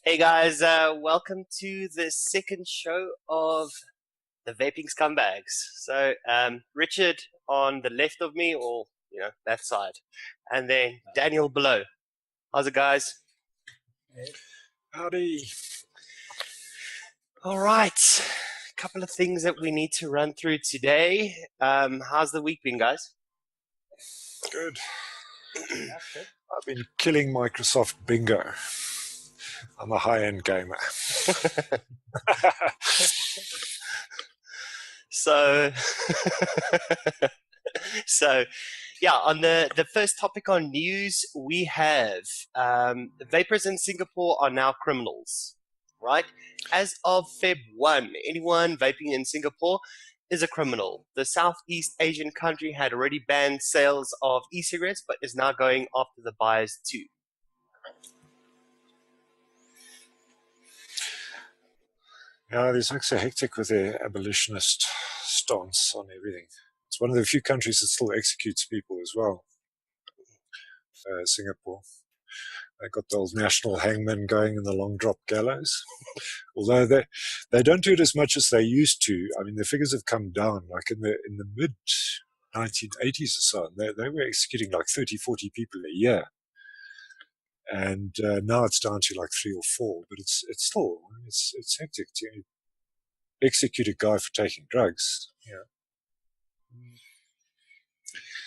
Hey guys, welcome to the second show of the Vaping Scumbags. Richard on the left of me, or that side, and then Daniel below. How's it, guys? Howdy. All right, a couple of things that we need to run through today. How's the week been, guys? Good. I've been killing Microsoft Bingo. I'm a high-end gamer. So yeah, on the first topic on news, we have the vapors in Singapore are now criminals, right? As of Feb 1, anyone vaping in Singapore is a criminal. The Southeast Asian country had already banned sales of e-cigarettes, but is now going after the buyers too. Yeah, they're so hectic with their abolitionist stance on everything. It's one of the few countries that still executes people as well. Singapore. They got the old national hangman going in the long drop gallows. Although they don't do it as much as they used to. I mean, the figures have come down. Like in the mid 1980s or so, they were executing like 30, 40 people a year. And now it's down to like 3 or 4, but it's still it's hectic to execute a guy for taking drugs. Yeah.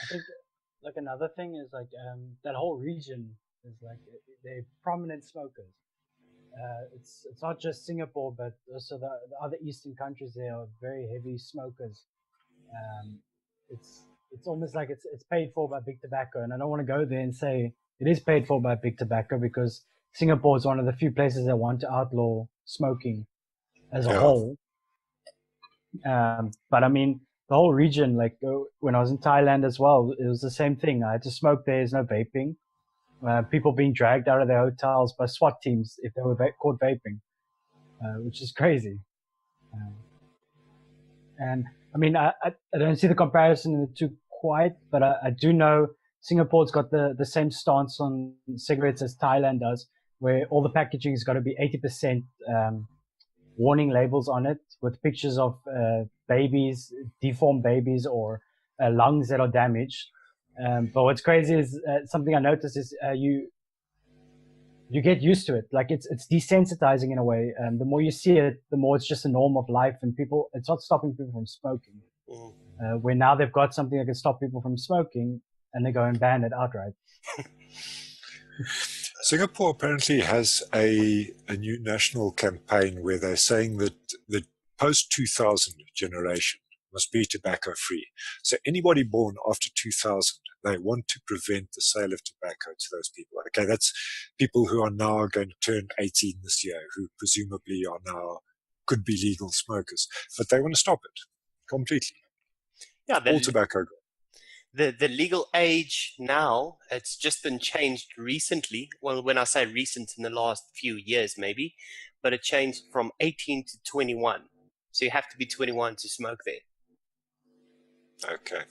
I think like another thing is like that whole region is like they're prominent smokers. It's not just Singapore, but also the other Eastern countries. They are very heavy smokers. It's almost like it's paid for by big tobacco, and I don't want to go there and say it is paid for by big tobacco, because Singapore is one of the few places that want to outlaw smoking as a whole. But I mean, the whole region, like when I was in Thailand as well, it was the same thing. I had to smoke there. There's no vaping. People being dragged out of their hotels by SWAT teams if they were caught vaping, which is crazy. And I mean, I don't see the comparison in the two quite, but I do know Singapore's got the same stance on cigarettes as Thailand does, where all the packaging has got to be 80% warning labels on it with pictures of babies, deformed babies, or lungs that are damaged. But what's crazy is something I noticed is you get used to it. Like it's desensitizing in a way. The more you see it, the more it's just a norm of life, and it's not stopping people from smoking. Where now they've got something that can stop people from smoking, and they go and ban it outright. Singapore apparently has a new national campaign where they're saying that the post-2000 generation must be tobacco-free. So anybody born after 2000, they want to prevent the sale of tobacco to those people. Okay, that's people who are now going to turn 18 this year, who presumably are now could be legal smokers, but they want to stop it completely. Yeah, all tobacco. The legal age now, it's just been changed recently. Well, when I say recent, in the last few years maybe, but it changed from 18 to 21. So you have to be 21 to smoke there. Okay.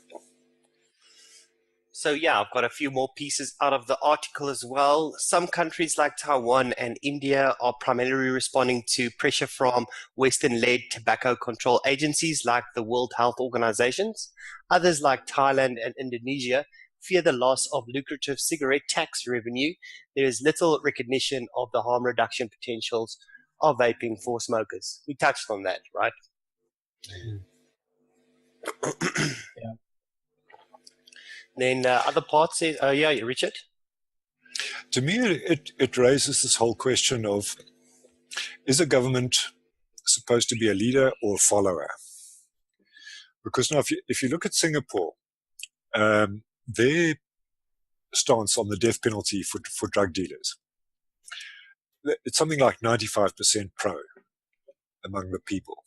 So yeah, I've got a few more pieces out of the article as well. Some countries like Taiwan and India are primarily responding to pressure from Western-led tobacco control agencies like the World Health Organizations. Others like Thailand and Indonesia fear the loss of lucrative cigarette tax revenue. There is little recognition of the harm reduction potentials of vaping for smokers. We touched on that, right? Yeah. Then other parts says, oh yeah, Richard? To me, it raises this whole question of, is a government supposed to be a leader or a follower? Because now, if you look at Singapore, their stance on the death penalty for drug dealers, it's something like 95% pro among the people.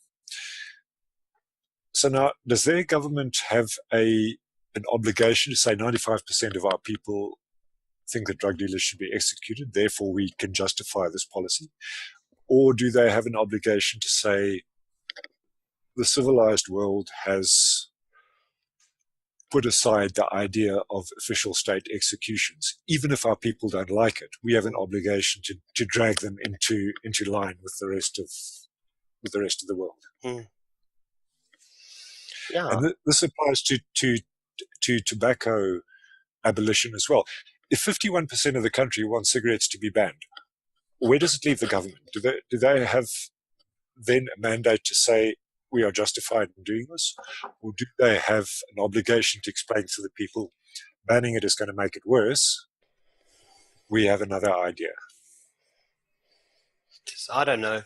So now, does their government have an obligation to say 95% of our people think that drug dealers should be executed, therefore we can justify this policy? Or do they have an obligation to say the civilized world has put aside the idea of official state executions. Even if our people don't like it, we have an obligation to drag them into line with the rest of the world. Mm. Yeah. And this applies to tobacco abolition as well. If 51% of the country wants cigarettes to be banned, where does it leave the government? Do they have then a mandate to say we are justified in doing this? Or do they have an obligation to explain to the people banning it is going to make it worse? We have another idea. I don't know.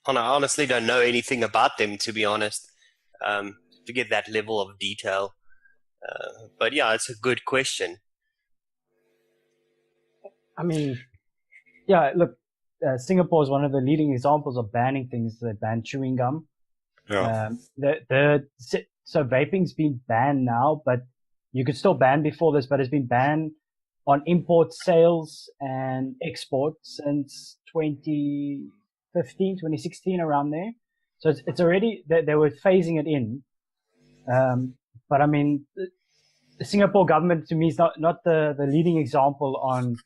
I honestly don't know anything about them, to be honest, to get that level of detail. But yeah, it's a good question. I mean, yeah, look, Singapore is one of the leading examples of banning things. They banned chewing gum. Yeah. So vaping's been banned now, but you could still ban before this, but it's been banned on import sales and export since 2015, 2016, around there. So it's already, they were phasing it in. But I mean, the Singapore government to me is not the leading example on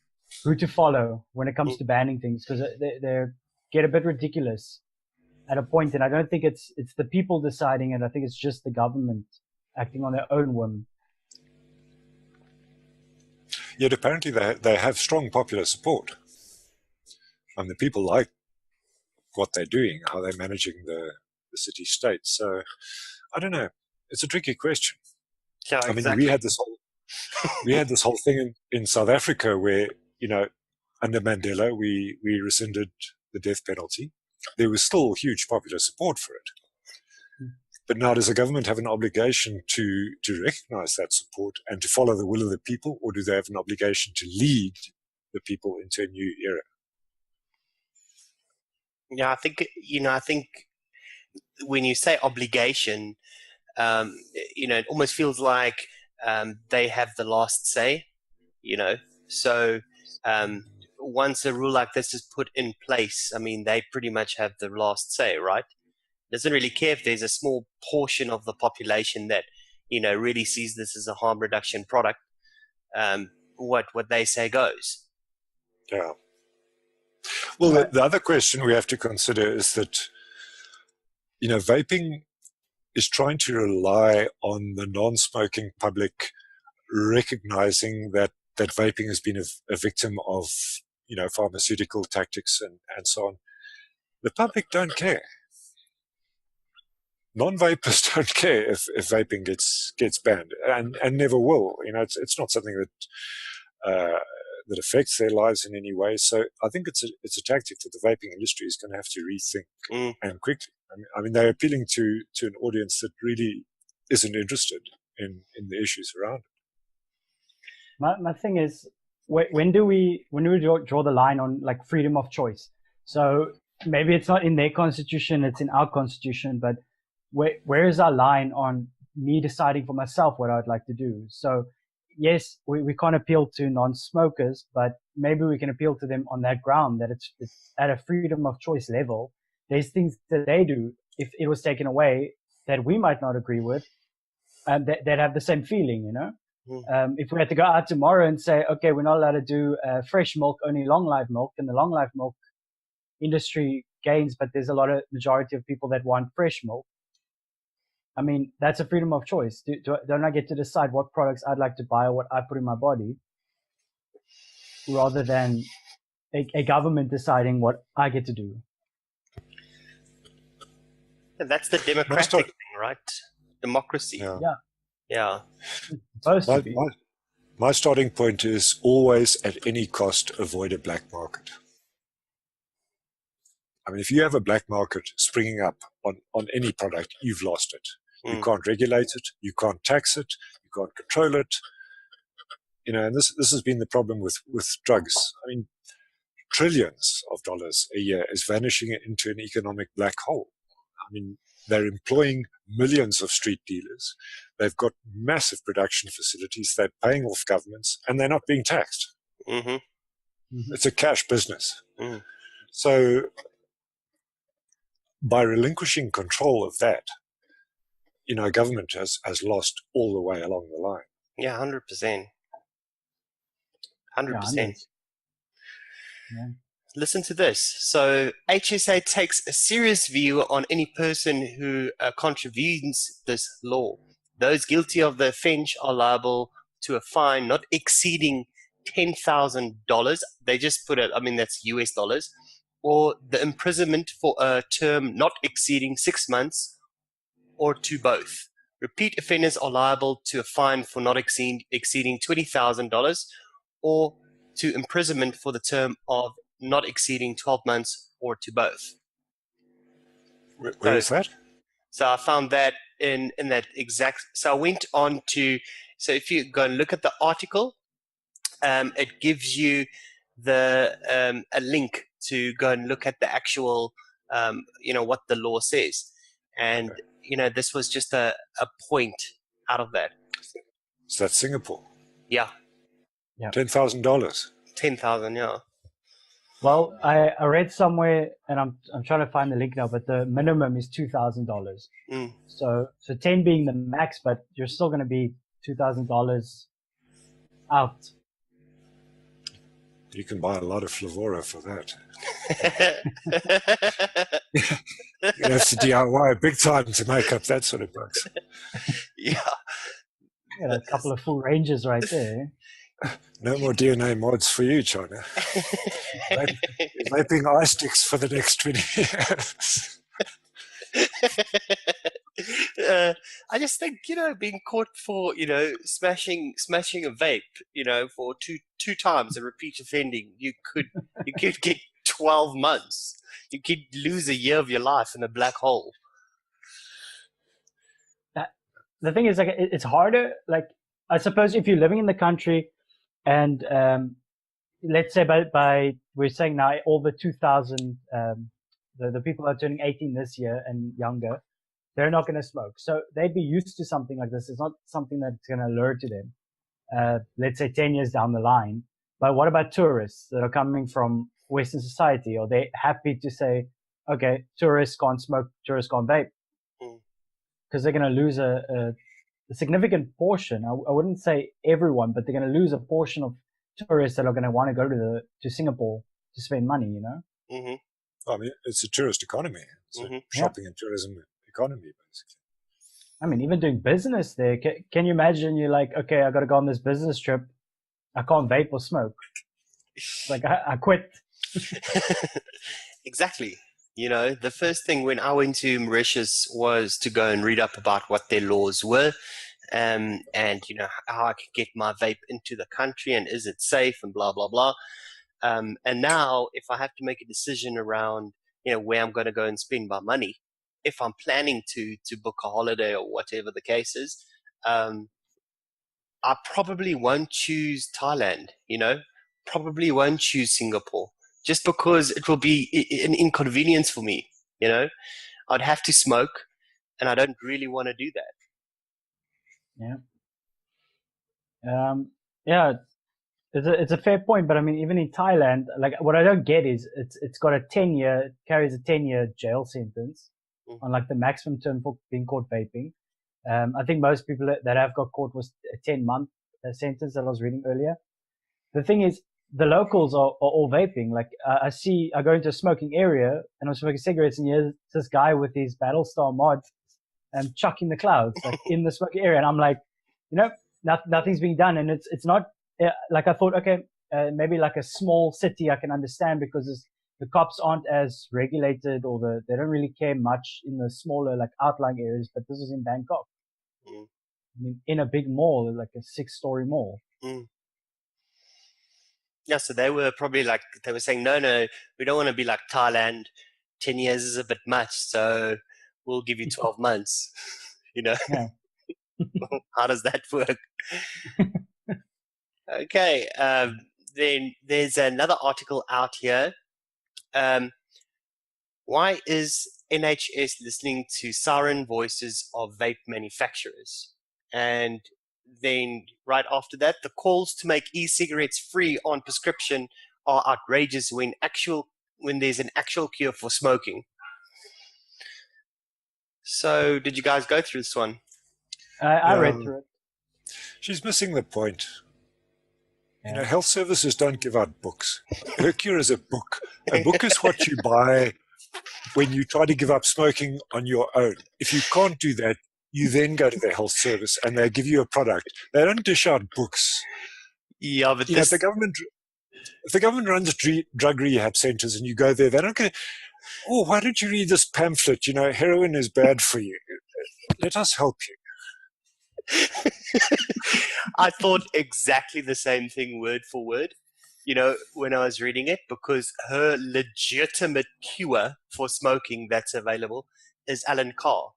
who to follow when it comes to banning things, because they get a bit ridiculous at a point, and I don't think it's the people deciding it. I think it's just the government acting on their own whim. Yet apparently they have strong popular support. And the people like what they're doing, how they're managing the city-state. So I don't know. It's a tricky question. Yeah, I mean, exactly. we had this whole thing in South Africa where, under Mandela, we rescinded the death penalty. There was still huge popular support for it. But now does the government have an obligation to recognize that support and to follow the will of the people, or do they have an obligation to lead the people into a new era? Yeah, I think when you say obligation, it almost feels like they have the last say, So once a rule like this is put in place, I mean, they pretty much have the last say, right? Doesn't really care if there's a small portion of the population that, really sees this as a harm reduction product. What they say goes. Yeah. Well, the other question we have to consider is that, vaping is trying to rely on the non-smoking public recognizing that vaping has been a victim of, pharmaceutical tactics and so on. The public don't care. Non-vapers don't care if vaping gets banned, and never will. It's not something that affects their lives in any way. So I think it's a tactic that the vaping industry is going to have to rethink and quickly. I mean, they're appealing to an audience that really isn't interested in the issues around it. My thing is, when do we draw the line on like freedom of choice? So maybe it's not in their constitution, it's in our constitution, but where is our line on me deciding for myself what I'd like to do? So yes, we can't appeal to non-smokers, but maybe we can appeal to them on that ground that it's at a freedom of choice level. There's things that they do, if it was taken away, that we might not agree with, and that have the same feeling, If we had to go out tomorrow and say, okay, we're not allowed to do fresh milk, only long life milk, and the long life milk industry gains, but there's a majority of people that want fresh milk. I mean, that's a freedom of choice. Don't I get to decide what products I'd like to buy or what I put in my body, rather than a government deciding what I get to do? And that's the democratic thing, right? Democracy. Yeah. My starting point is always, at any cost, avoid a black market. I mean, if you have a black market springing up on any product, you've lost it. You can't regulate it. You can't tax it. You can't control it. And this has been the problem with drugs. I mean, trillions of dollars a year is vanishing into an economic black hole. I mean, they're employing millions of street dealers. They've got massive production facilities. They're paying off governments, and they're not being taxed. It's a cash business. So by relinquishing control of that, government has lost all the way along the line. Yeah, 100%. 100%. Yeah. Listen to this. So HSA takes a serious view on any person who contravenes this law. Those guilty of the offense are liable to a fine not exceeding $10,000. They just put it, I mean, that's US dollars, or the imprisonment for a term not exceeding 6 months, or to both. Repeat offenders are liable to a fine for not exceeding $20,000, or to imprisonment for the term of not exceeding 12 months, or to both. Where is that? So I found that in that exact. So I went on to. So if you go and look at the article, it gives you a link to go and look at the actual, what the law says, and this was just a point out of that. So that's Singapore. Yeah. $10,000. 10,000. Yeah. Well, I read somewhere, and I'm trying to find the link now, but the minimum is $2,000. So 10 being the max, but you're still going to be $2,000 out. You can buy a lot of Flavora for that. You have to DIY big time to make up that sort of bucks. Yeah. A couple of full ranges right there. No more DNA mods for you, China. Vaping eye sticks for the next 20 years. I just think, being caught for, smashing a vape, for two times and repeat offending, you could get 12 months. You could lose a year of your life in a black hole. The thing is, like, it's harder. Like, I suppose if you're living in the country, and let's say by we're saying now over 2,000, the people that are turning 18 this year and younger, they're not going to smoke. So they'd be used to something like this. It's not something that's going to allure to them, let's say 10 years down the line. But what about tourists that are coming from Western society? Are they happy to say, okay, tourists can't smoke, tourists can't vape? Because they're going to lose a significant portion. I wouldn't say everyone, but they're going to lose a portion of tourists that are going to want to go to Singapore to spend money, Mm-hmm. I mean, it's a tourist economy. It's a shopping and tourism economy, basically. I mean, even doing business there, can you imagine you're like, okay, I got to go on this business trip. I can't vape or smoke. Like, I quit. Exactly. The first thing when I went to Mauritius was to go and read up about what their laws were, and how I could get my vape into the country and is it safe and blah, blah, blah. And now if I have to make a decision around, where I'm going to go and spend my money, if I'm planning to book a holiday or whatever the case is, I probably won't choose Thailand, probably won't choose Singapore. Just because it will be an inconvenience for me, I'd have to smoke, and I don't really want to do that. Yeah. It's a fair point, but I mean, even in Thailand, like, what I don't get is it's got carries a 10-year jail sentence on like the maximum term for being caught vaping. I think most people that have got caught was a 10-month sentence that I was reading earlier. The thing is, the locals are all vaping. Like, I go into a smoking area and I'm smoking cigarettes, and here's this guy with his Battlestar mod and chucking the clouds like in the smoking area. And I'm like, nothing's being done. And it's not like I thought, okay, maybe like a small city I can understand because the cops aren't as regulated, or they don't really care much in the smaller, like, outlying areas. But this is in Bangkok. I mean, in a big mall, like a 6-story mall. Yeah, so they were probably like, they were saying, no, we don't want to be like Thailand. 10 years is a bit much, so we'll give you 12 months, Yeah. How does that work? Okay, then there's another article out here. Why is NHS listening to siren voices of vape manufacturers? And then right after that, the calls to make e-cigarettes free on prescription are outrageous when there's an actual cure for smoking. So, did you guys go through this one? I read through it. She's missing the point. Yeah. You know, health services don't give out books. Hercure is a book. A book is what you buy when you try to give up smoking on your own. If you can't do that, you then go to the health service and they give you a product. They don't dish out books. Yeah, but If the government runs drug rehab centers and you go there, they don't go, oh, why don't you read this pamphlet? You know, heroin is bad for you. Let us help you. I thought exactly the same thing word for word, you know, when I was reading it, because her legitimate cure for smoking that's available is Alan Carr.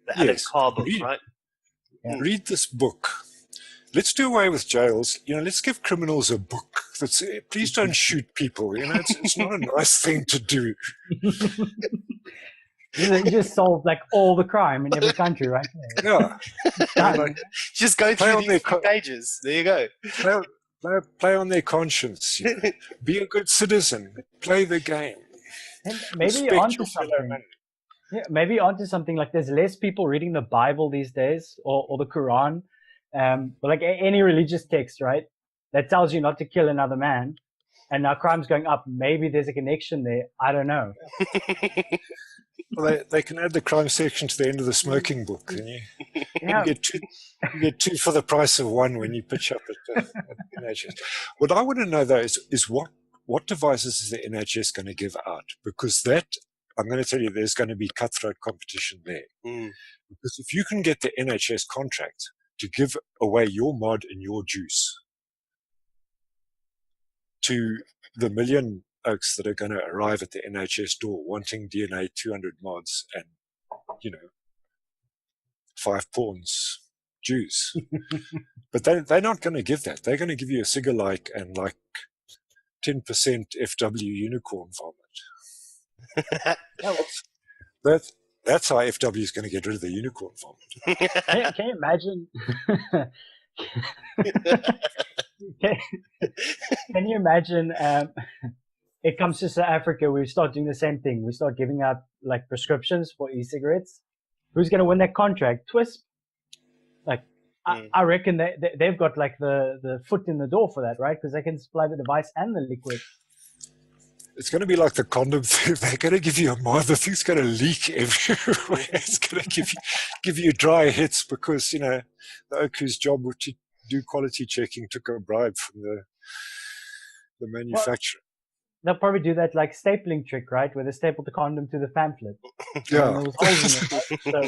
The Alan Carr book, right? Yeah. Read this book. Let's do away with jails. You know, let's give criminals a book. Please don't shoot people. You know, it's not a nice thing to do. You just solved like all the crime in every country, right? Yeah. Like, just go through these pages. There you go. Play on their conscience. You know. Be a good citizen. Play the game. And maybe onto something. Yeah, maybe onto something like there's less people reading the Bible these days or the Quran, but like any religious text, right? That tells you not to kill another man. And now crime's going up. Maybe there's a connection there. I don't know. Well, they can add the crime section to the end of the smoking book. And you get two for the price of one when you pitch up at NHS. What I want to know, though, is what devices is the NHS going to give out? Because that, I'm going to tell you, there's going to be cutthroat competition there. Because if you can get the NHS contract to give away your mod and your juice to the million oaks that are going to arrive at the NHS door wanting DNA 200 mods and, you know, 5 pawns juice. But they're not going to give that. They're going to give you a cigar-like and like 10% FW unicorn vomit. That's how FW is going to get rid of the unicorn vomit. Can you imagine? Can you imagine? It comes to South Africa, we start doing the same thing. We start giving out like prescriptions for e-cigarettes. Who's going to win that contract? Twist. Like, I reckon they've got like the foot in the door for that, right? Because they can supply the device and the liquid. It's going to be like the condom thing. They're going to give you a mod. The thing's going to leak everywhere. It's going to give you dry hits because, you know, the oak whose job to do quality checking took a bribe from the manufacturer. They'll probably do that like stapling trick, right? Where they staple the condom to the pamphlet. Yeah. So, I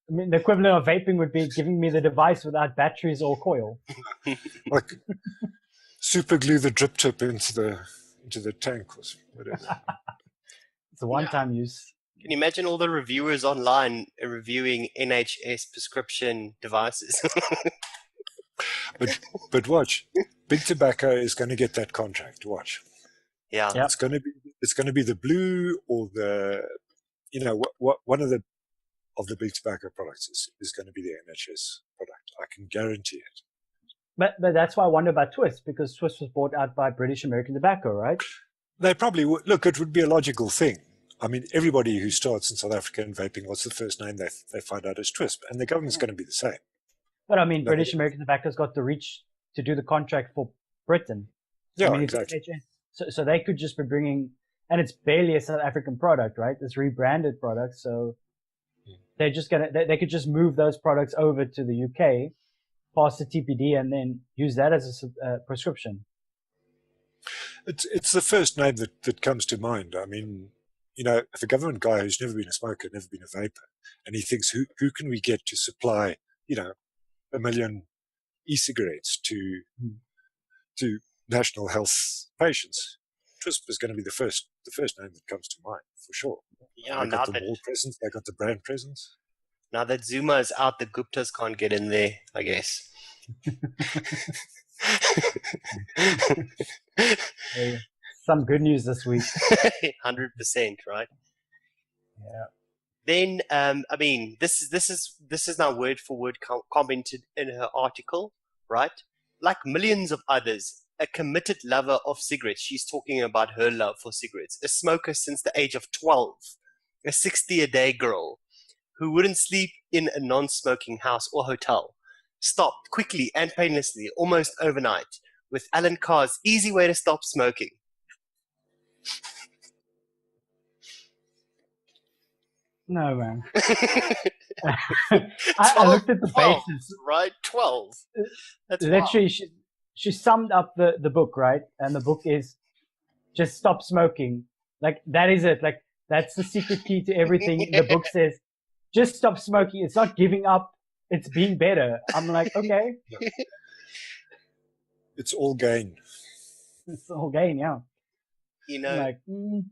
mean, the equivalent of vaping would be giving me the device without batteries or coil. Like super glue the drip tip into the tank or whatever. It's a one-time use. Can you imagine all the reviewers online reviewing NHS prescription devices? But watch, Big Tobacco is going to get that contract. Watch. Yeah. It's going to be the blue or the, you know, one of the Big Tobacco products is going to be the NHS product. I can guarantee it. But that's why I wonder about Twist, because Twist was bought out by British American Tobacco, right? They probably would. Look, it would be a logical thing. I mean, everybody who starts in South Africa in vaping, what's the first name they find out is Twist? And the government's going to be the same. But I mean, British American Tobacco's got the reach to do the contract for Britain. Yeah, I mean, exactly. So they could just be bringing, and it's barely a South African product, right? It's rebranded product. So they're just they could just move those products over to the UK, pass the TPD, and then use that as a prescription. It's the first name that comes to mind. I mean, you know, if a government guy who's never been a smoker, never been a vapor, and he thinks, who can we get to supply, you know, 1 million e-cigarettes to national health patients, Twisp is going to be the first name that comes to mind for sure. Yeah, they got the wall presence, they got the brand presence. Now that Zuma is out, the Guptas can't get in there, I guess. Hey, some good news this week. 100%, right? Yeah. Then, I mean, this is now word for word commented in her article, right? Like millions of others, a committed lover of cigarettes. She's talking about her love for cigarettes. A smoker since the age of 12, a 60-a-day girl who wouldn't sleep in a non-smoking house or hotel stopped quickly and painlessly, almost overnight, with Alan Carr's easy way to stop smoking. No, man. 12, I looked at the 12, basis. right? 12. That's Literally, wild. she summed up the book, right? And the book is just stop smoking. Like, that is it. Like, that's the secret key to everything. The book says, just stop smoking. It's not giving up. It's being better. I'm like, okay. Yeah. It's all gain. It's the whole game, yeah. You know, Like, and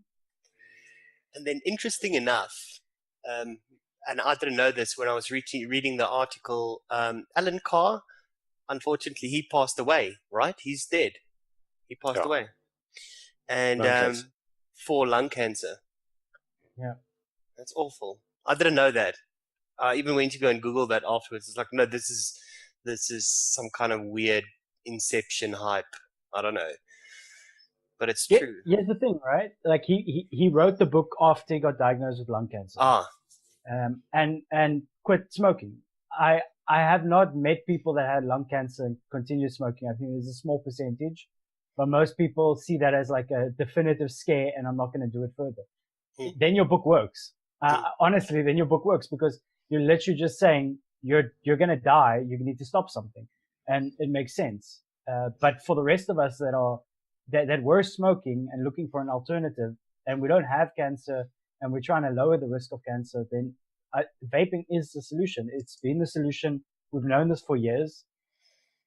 then interesting enough, and I didn't know this when I was reading the article, Alan Carr, unfortunately, he passed away, right? He's dead. He passed away. And for lung cancer. Yeah. That's awful. I didn't know that. I even went to go and Google that afterwards. It's like, no, this is some kind of weird Inception hype. I don't know. But it's true. Here's the thing, right? Like, he wrote the book after he got diagnosed with lung cancer. And quit smoking. I have not met people that had lung cancer and continue smoking. I think there's a small percentage, but most people see that as like a definitive scare, and I'm not going to do it further. Then your book works. Honestly, then your book works, because you're literally just saying you're going to die. You need to stop something, and it makes sense. But for the rest of us that were smoking and looking for an alternative, and we don't have cancer, and we're trying to lower the risk of cancer, then vaping is the solution. It's been the solution. We've known this for years.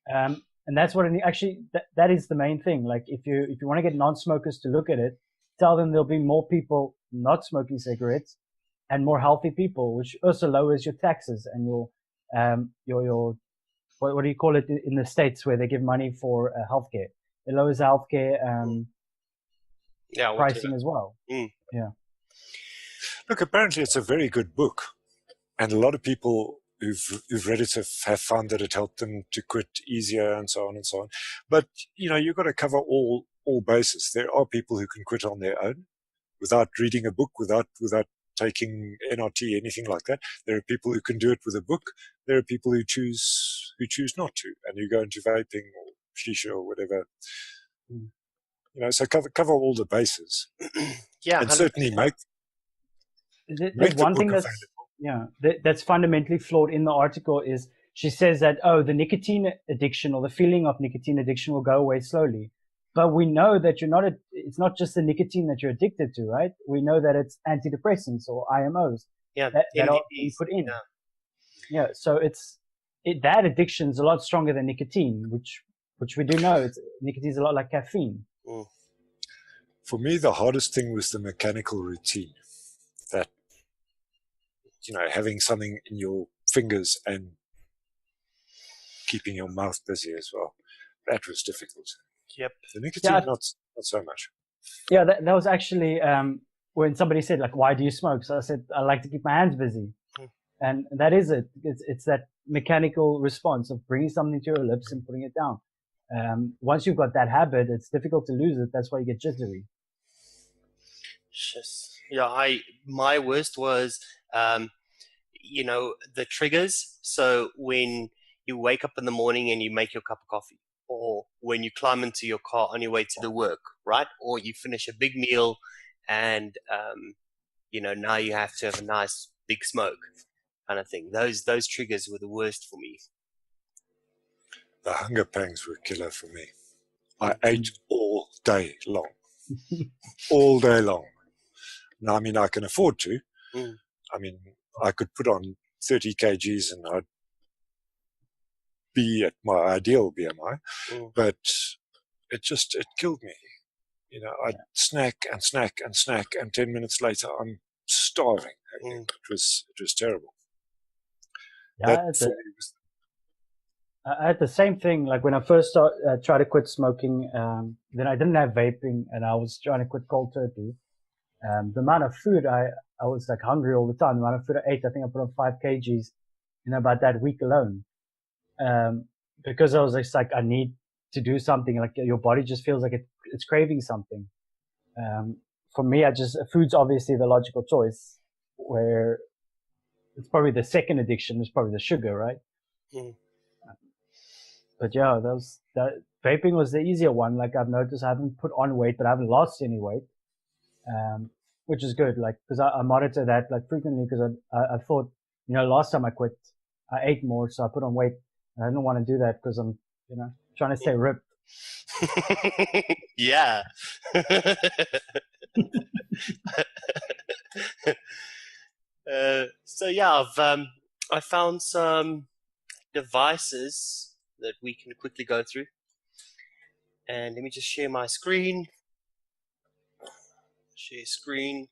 And that's what that is the main thing. Like, if you want to get non-smokers to look at it, tell them there'll be more people not smoking cigarettes and more healthy people, which also lowers your taxes and your what do you call it in the States where they give money for healthcare? It lowers healthcare pricing as well. Yeah. Look, apparently it's a very good book, and a lot of people who've read it have found that it helped them to quit easier, and so on and so on. But you've got to cover all bases. There are people who can quit on their own without reading a book, without taking NRT, anything like that. There are people who can do it with a book. There are people who choose not to, and who go into vaping or shisha or whatever. So cover all the bases. Yeah, and 100%. Certainly make there's one thing that's fundamentally flawed in the article is she says that, the nicotine addiction or the feeling of nicotine addiction will go away slowly. But we know that it's not just the nicotine that you're addicted to, right? We know that it's antidepressants or IMOs that are being put in. Yeah. So that addiction is a lot stronger than nicotine, which we do know. Nicotine is a lot like caffeine. For me, the hardest thing was the mechanical routine. That, having something in your fingers and keeping your mouth busy as well. That was difficult. Yep. The nicotine, not so much. Yeah, that was actually when somebody said, like, why do you smoke? So I said, I like to keep my hands busy. And that is it. It's that mechanical response of bringing something to your lips and putting it down. Once you've got that habit, it's difficult to lose it. That's why you get jittery. Yeah, my worst was, the triggers. So when you wake up in the morning and you make your cup of coffee, or when you climb into your car on your way to the work, right? Or you finish a big meal and, now you have to have a nice big smoke kind of thing. Those triggers were the worst for me. The hunger pangs were killer for me. I ate all day long. All day long. Now, I can afford to. I could put on 30 kgs and I'd be at my ideal BMI, but it killed me. I'd snack and snack and snack, and 10 minutes later I'm starving. It was terrible. Yeah, I had the same thing. Like, when I first tried to quit smoking, then I didn't have vaping, and I was trying to quit cold turkey. The amount of food I was like hungry all the time. The amount of food I ate, I think I put on 5 kgs in about that week alone. Because I was just like, I need to do something. Like, your body just feels like it's craving something. For me, food's obviously the logical choice, where it's probably the second addiction is probably the sugar, right? Mm. But yeah, vaping was the easier one. Like I've noticed, I haven't put on weight, but I haven't lost any weight, which is good. Like because I monitor that like frequently because I thought, last time I quit, I ate more, so I put on weight. And I didn't want to do that because I'm trying to stay ripped. Yeah. So yeah, I found some devices that we can quickly go through. And let me just share my screen. Share screen.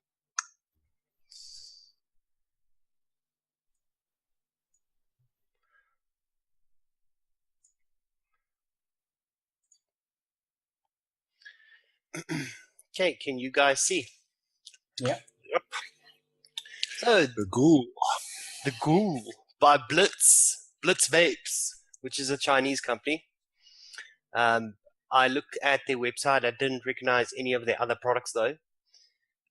Okay, can you guys see? Yeah. Yep. So The Ghoul. the Ghoul by Blitz Vapes, which is a Chinese company. I looked at their website. I didn't recognize any of their other products though.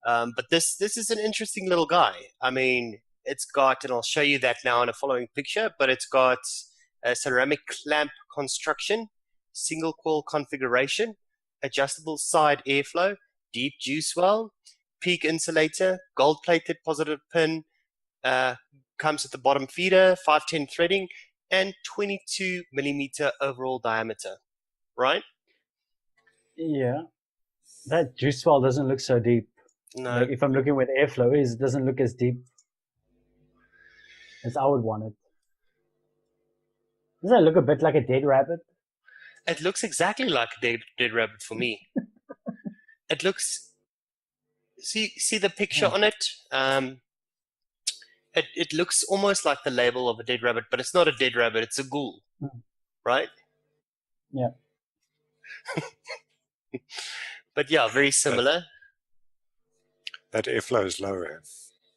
But this is an interesting little guy. I mean, it's got, and I'll show you that now in a following picture, but it's got a ceramic clamp construction, single coil configuration, adjustable side airflow, deep juice well, peak insulator, gold plated positive pin, comes with the bottom feeder, 510 threading, and 22 millimeter overall diameter, right? Yeah. That juice well doesn't look so deep. No. Like if I'm looking where the airflow is, it doesn't look as deep as I would want it. Doesn't it look a bit like a dead rabbit? It looks exactly like a dead rabbit for me. It looks. See the picture on it. It looks almost like the label of a dead rabbit, but it's not a dead rabbit. It's a ghoul, right? Yeah. But yeah, very similar. That airflow is lower.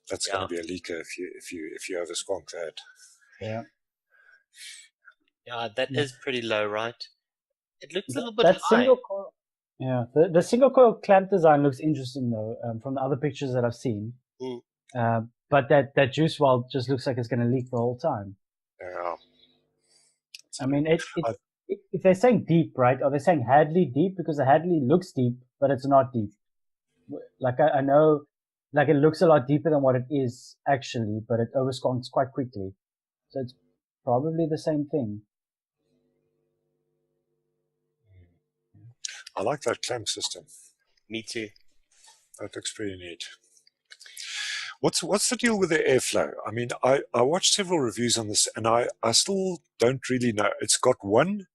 That's Yeah. going to be a leaker if you over squonk that. Yeah. Yeah, that is pretty low, right? It looks a little bit That high. single coil, yeah, the single coil clamp design looks interesting though, from the other pictures that I've seen. But that juice well just looks like it's going to leak the whole time. Yeah. I mean, if they're saying deep, right? Are they saying Hadley deep? Because the Hadley looks deep, but it's not deep. Like I know, like it looks a lot deeper than what it is actually, but it oversconks quite quickly. So it's probably the same thing. I like that clamp system. Me too. That looks pretty neat. What's the deal with the airflow? I mean, I watched several reviews on this, and I still don't really know. It's got one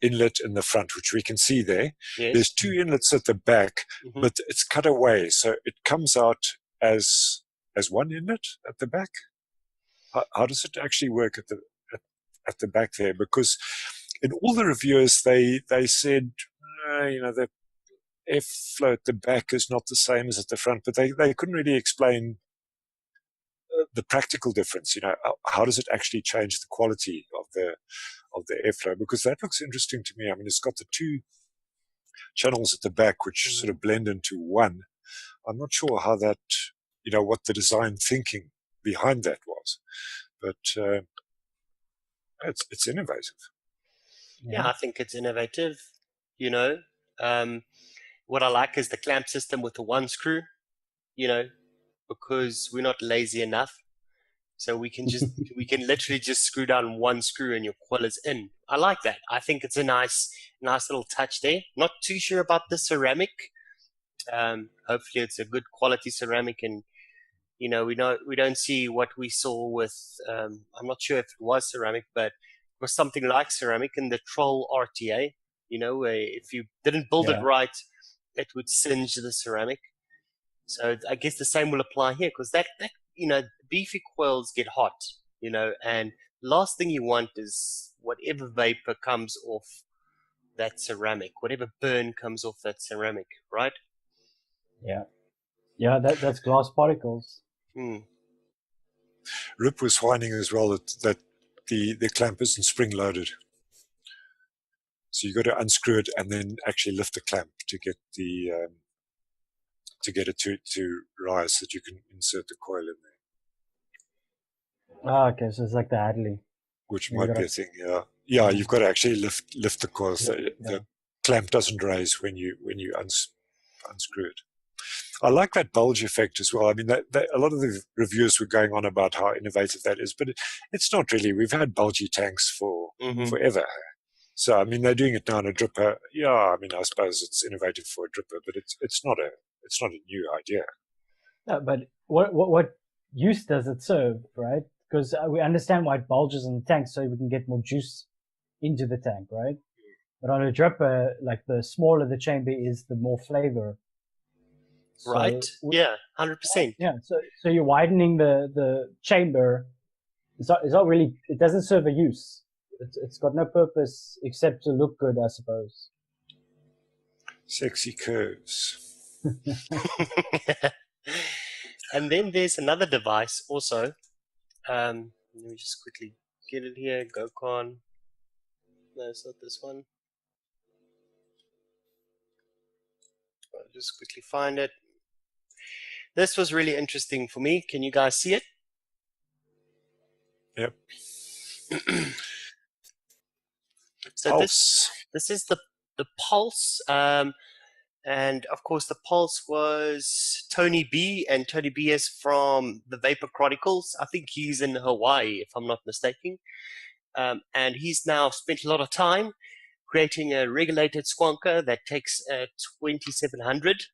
inlet in the front, which we can see there. Yes. There's two inlets at the back, but it's cut away, so it comes out as one inlet at the back. How does it actually work at the back there? Because in all the reviewers, they said, the airflow at the back is not the same as at the front, but they couldn't really explain the practical difference. How does it actually change the quality of the airflow? Because that looks interesting to me. I mean, it's got the two channels at the back which sort of blend into one. I'm not sure how that, what the design thinking behind that was, but it's innovative. Yeah, I think it's innovative. What I like is the clamp system with the one screw, because we're not lazy enough. So we can literally just screw down one screw and your coil is in. I like that. I think it's a nice little touch there. Not too sure about the ceramic. Hopefully it's a good quality ceramic, and we don't see what we saw with. I'm not sure if it was ceramic, but it was something like ceramic in the Troll RTA. Where if you didn't build it right, it would singe the ceramic. So I guess the same will apply here, because that beefy coils get hot, and last thing you want is whatever vapor comes off that ceramic, whatever burn comes off that ceramic, right? Yeah, that's glass particles. Rip was whining as well that the clamp isn't spring loaded. So you got to unscrew it and then actually lift the clamp to get it to rise, so that you can insert the coil in there. Ah, okay, so it's like the Hadley. which You might be gotta, a thing. Yeah, yeah, you've got to actually lift the coil so yeah. the clamp doesn't raise when you unscrew it. I like that bulge effect as well. I mean, a lot of the reviews were going on about how innovative that is, but it's not really. We've had bulgy tanks for forever. So, I mean, they're doing it now in a dripper. Yeah, I mean, I suppose it's innovative for a dripper, but it's not a new idea. No, but what use does it serve, right? Because we understand why it bulges in the tank, so we can get more juice into the tank, right? But on a dripper, like the smaller the chamber is, the more flavor. So, Right? Yeah, 100%. yeah. So you're widening the chamber. It's not really. It doesn't serve a use. It's got no purpose except to look good, I suppose. Sexy curves. And then there's another device also. Let me just quickly get it here. GoCon. No, it's not this one. I'll just quickly find it. This was really interesting for me. Can you guys see it? Yep. So this is the Pulse. And of course, the Pulse was Tony B, and Tony B is from the Vapor Chronicles. I think he's in Hawaii, if I'm not mistaken. And he's now spent a lot of time creating a regulated Squonker that takes 2700.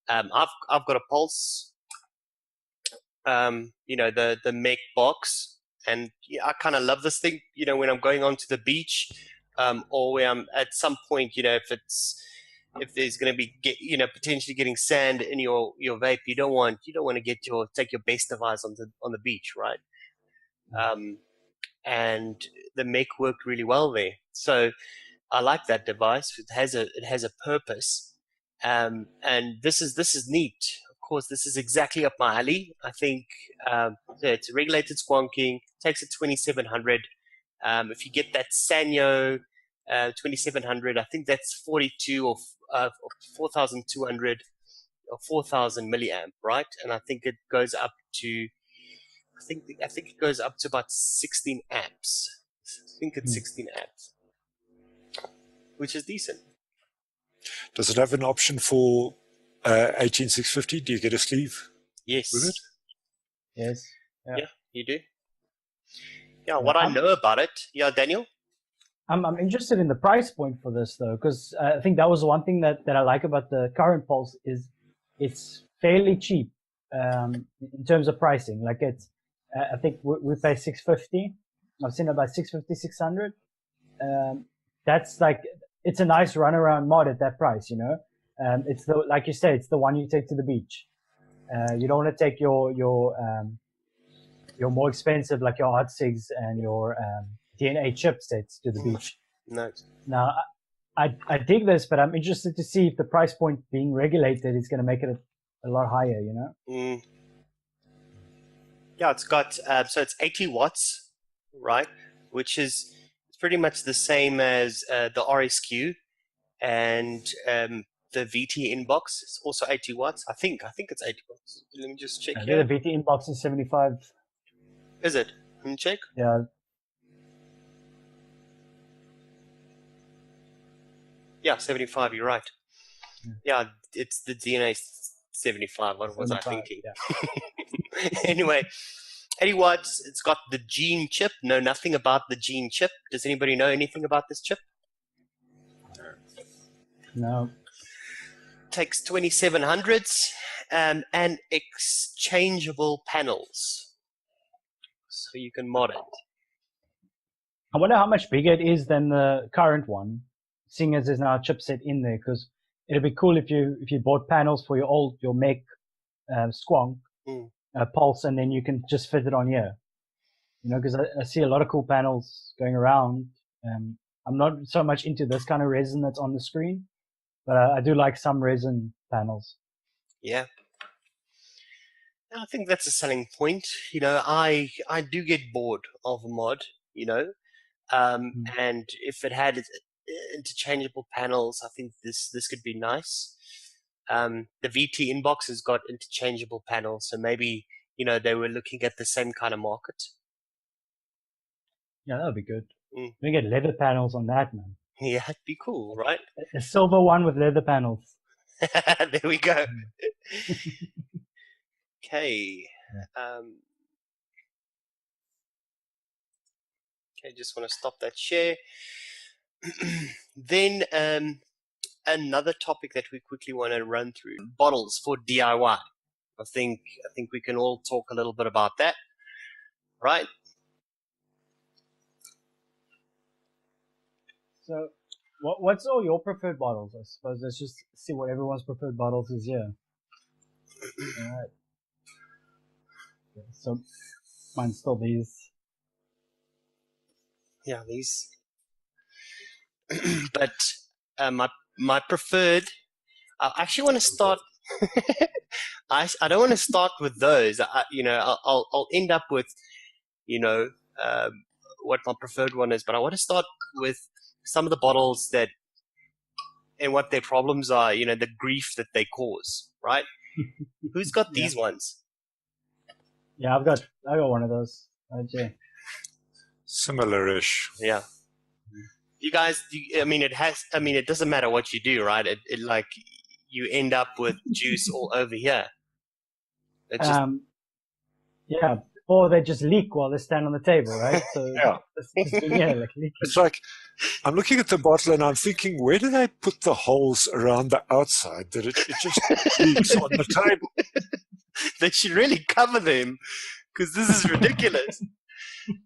I've got a Pulse, the Mech box, and yeah, I kind of love this thing. When I'm going onto the beach, or where I'm at some point, if there's going to be potentially getting sand in your vape, you don't want to take your best device on the beach, right? And the Mech worked really well there. So I like that device. It has a purpose, and this is neat. Of course, this is exactly up my alley. I think it's a regulated squonking. Takes it 2700. If you get that Sanyo 2700, I think that's 42 or 4200 or 4000 milliamp, right? And I think it goes up to I think it goes up to about 16 amps. I think it's 16 amps, which is decent. Does it have an option for 18650? Do you get a sleeve Yes. with it? Yes. Yeah, you do. Yeah, what I know about it. Yeah, Daniel? I'm interested in the price point for this though, because I think that was one thing that I like about the current Pulse is it's fairly cheap in terms of pricing. Like I think we pay $650. I've seen about $650, $600. That's like it's a nice runaround mod at that price, It's like you say, it's the one you take to the beach. You don't want to take your more expensive, like your hot cigs and your DNA chipsets to the beach. No. Now, I dig this, but I'm interested to see if the price point being regulated is going to make it a lot higher, Yeah, it's got, so it's 80 watts, right? Which is pretty much the same as the RSQ, and the VT inbox is also 80 watts. I think it's 80 watts. Let me just check here. The VT inbox is 75. Is it? Let me check. Yeah. Yeah, 75, you're right. Yeah, it's the DNA 75. What was I thinking? Yeah. Anyway, 80 watts. It's got the Gene chip. Know nothing about the Gene chip. Does anybody know anything about this chip? No. Takes 2700s and exchangeable panels. So you can mod it. I wonder how much bigger it is than the current one, seeing as there's now a chipset in there, because it'd be cool if you bought panels for your Mech Squonk Pulse, and then you can just fit it on here. Because I see a lot of cool panels going around. I'm not so much into this kind of resin that's on the screen, but I do like some resin panels. Yeah. I think that's a selling point. I do get bored of a mod, and if it had interchangeable panels, I think this could be nice. The VT inbox has got interchangeable panels, so maybe they were looking at the same kind of market. Yeah, that would be good. Mm. We get leather panels on that, man. Yeah, it'd be cool, right? A silver one with leather panels. There we go. Okay. Okay, just want to stop that share. Then another topic that we quickly want to run through: bottles for DIY. I think we can all talk a little bit about that, right? So, what's all your preferred bottles? I suppose let's just see what everyone's preferred bottles is here. All right. Okay, so mine's still these. Yeah, these. But my preferred. I actually want to start. I don't want to start with those. I'll end up with, what my preferred one is. But I want to start with some of the bottles that and what their problems are. The grief that they cause. Right? Who's got these ones? Yeah, I got one of those. Right, yeah. Similar-ish. Yeah. You guys, it doesn't matter what you do, right? It like you end up with juice all over here. It just, yeah, or they just leak while they stand on the table, right? So yeah, like leaking. It's like I'm looking at the bottle and I'm thinking, where do they put the holes around the outside that it just leaks on the table? They should really cover them because this is ridiculous.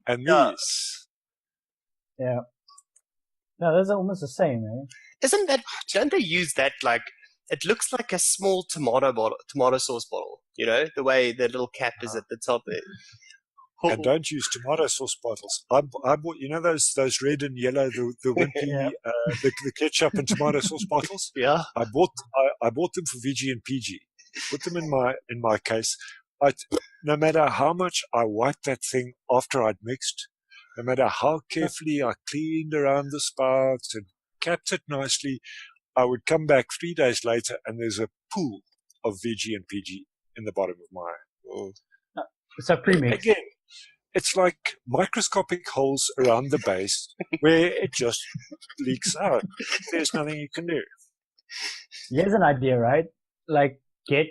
And these, yeah. No, those are almost the same, eh? Don't they use that like, it looks like a small tomato sauce bottle, the way the little cap is at the top there. And don't use tomato sauce bottles. I bought, those red and yellow, the wimpy, the ketchup and tomato sauce bottles. Yeah. I bought them for VG and PG. Put them in my case. No matter how much I wiped that thing after I'd mixed, no matter how carefully I cleaned around the spouts and capped it nicely, I would come back 3 days later and there's a pool of VG and PG in the bottom of my. So premix. Again, it's like microscopic holes around the base where it just leaks out. There's nothing you can do. Here's an idea, right? Like, get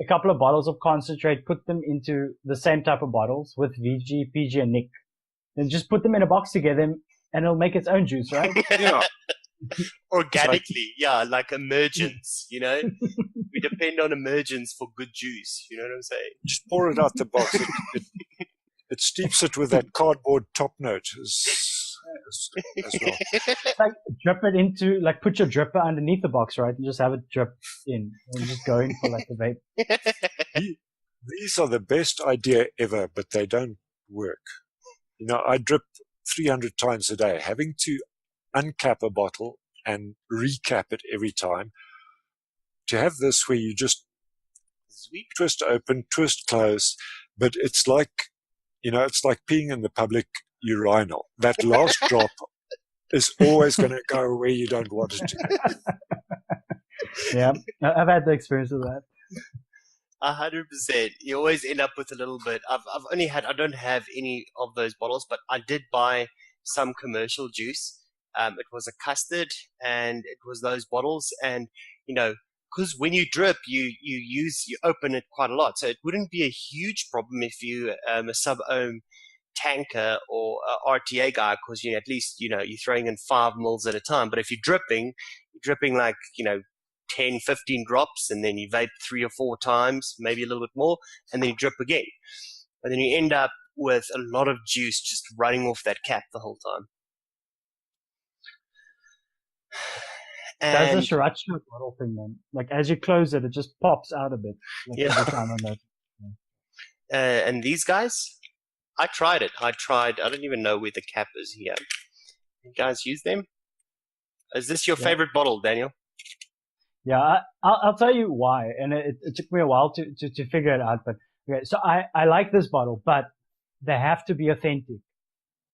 a couple of bottles of concentrate, put them into the same type of bottles with VG, PG, and Nick. Then just put them in a box together and it'll make its own juice, right? Yeah. Organically, like emergence, We depend on emergence for good juice, you know what I'm saying? Just pour it out the box. It steeps it with that cardboard top note as well. Like, drip it into, like, put your dripper underneath the box, right? And just have it drip in and just go in for, like, the vape. These are the best idea ever, but they don't work. I drip 300 times a day. Having to uncap a bottle and recap it every time. To have this where you just sweep, twist open, twist close, but it's like, it's like peeing in the public urinal. That last drop is always going to go where you don't want it to go. Yeah, I've had the experience of that. 100%. You always end up with a little bit. I don't have any of those bottles, but I did buy some commercial juice. It was a custard and it was those bottles. And, because when you drip, you open it quite a lot. So it wouldn't be a huge problem if you a sub-ohm tanker or a RTA guy, because at least you're throwing in 5 mils at a time. But if you're dripping like 10, 15 drops, and then you vape 3 or 4 times, maybe a little bit more, and then you drip again, and then you end up with a lot of juice just running off that cap the whole time. That's a Sriracha bottle thing, man. Like, as you close it, it just pops out a bit. Like, every time on that. And these guys, I tried it. I don't even know where the cap is here. You guys use them? Is this your favorite bottle, Daniel? Yeah, I'll tell you why. And it took me a while to figure it out. But okay, so I like this bottle, but they have to be authentic.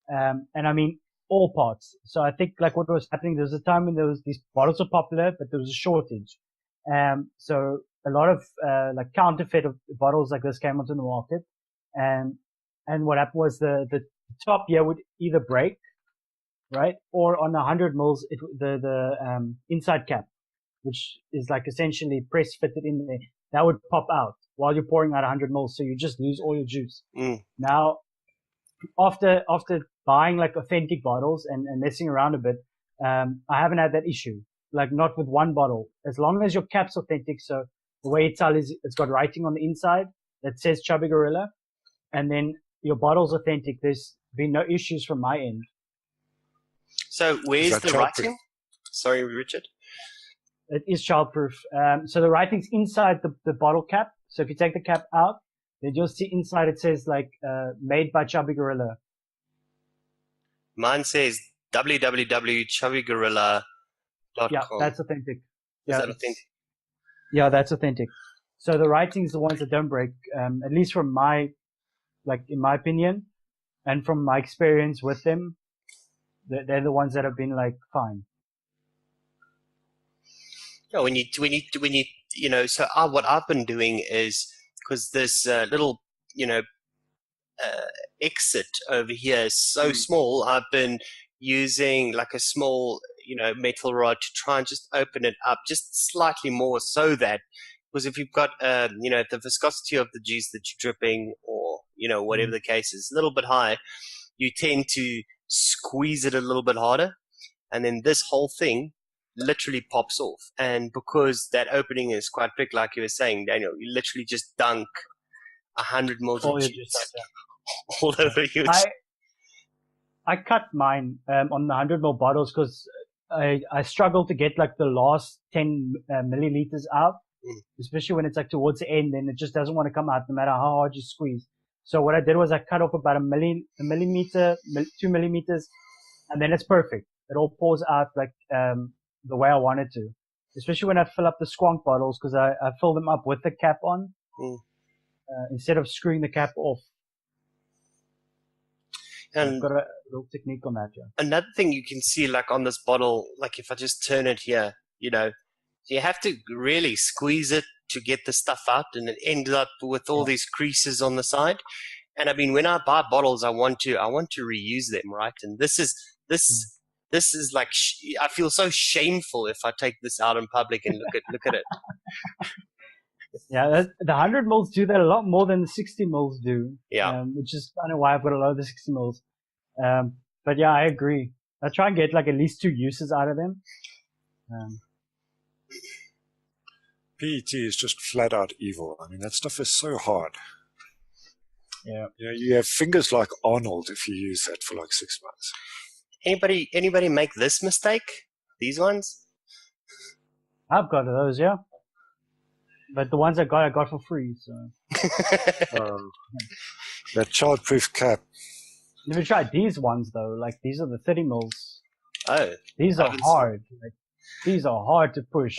And I mean, all parts. So I think like what was happening, there was a time when these bottles were popular, but there was a shortage. So a lot of, like counterfeit of bottles like this came onto the market. And what happened was the top here would either break, right, or on 100 mils, the inside cap, which is like essentially press fitted in there, that would pop out while you're pouring out 100 mils, so you just lose all your juice. Now, after buying like authentic bottles and messing around a bit, I haven't had that issue. Like not with one bottle. As long as your cap's authentic, so the way it's is it's got writing on the inside that says Chubby Gorilla, and then your bottle's authentic. There's been no issues from my end. So where's the writing? Sorry, Richard. It is childproof. So the writing's inside the bottle cap. So if you take the cap out, then you'll see inside it says like made by Chubby Gorilla. Mine says www.chubbygorilla.com. Yeah, that's authentic. Is that authentic? Yeah, that's authentic. So the writing's the ones that don't break, at least from in my opinion, and from my experience with them, they're the ones that have been like fine. Yeah, when you so what I've been doing is, because this little exit over here is so small, I've been using like a small metal rod to try and just open it up just slightly more, so that, because if you've got the viscosity of the juice that you're dripping, or whatever the case is, a little bit high, you tend to squeeze it a little bit harder, and then this whole thing literally pops off. And because that opening is quite big, like you were saying, Daniel, you literally just dunk 100 mils of juice all over you. I cut mine on the 100 ml bottles because I struggle to get like the last 10 milliliters out, especially when it's like towards the end, and it just doesn't want to come out no matter how hard you squeeze. So what I did was I cut off about a millimeter, 2 millimeters, and then it's perfect. It all pours out like the way I want it to, especially when I fill up the Squonk bottles, because I fill them up with the cap on instead of screwing the cap off. And I've got a little technique on that, yeah. Another thing you can see, like on this bottle, like if I just turn it here, you have to really squeeze it to get the stuff out, and it ends up with all these creases on the side. And I mean, when I buy bottles, I want to reuse them, right? And this is like, I feel so shameful if I take this out in public and look at it. Yeah, the 100 mils do that a lot more than the 60 mils do. Yeah. Which is kind of why I've got a lot of the 60 mils. But yeah, I agree. I try and get like at least 2 uses out of them. PET is just flat out evil. I mean, that stuff is so hard. Yeah. You have fingers like Arnold if you use that for like 6 months. Anybody make this mistake? These ones? I've got those, yeah. But the ones I got for free, so. That childproof cap. Never tried these ones though. Like these are the 30 mils. Oh. These are hard. Like these are hard to push.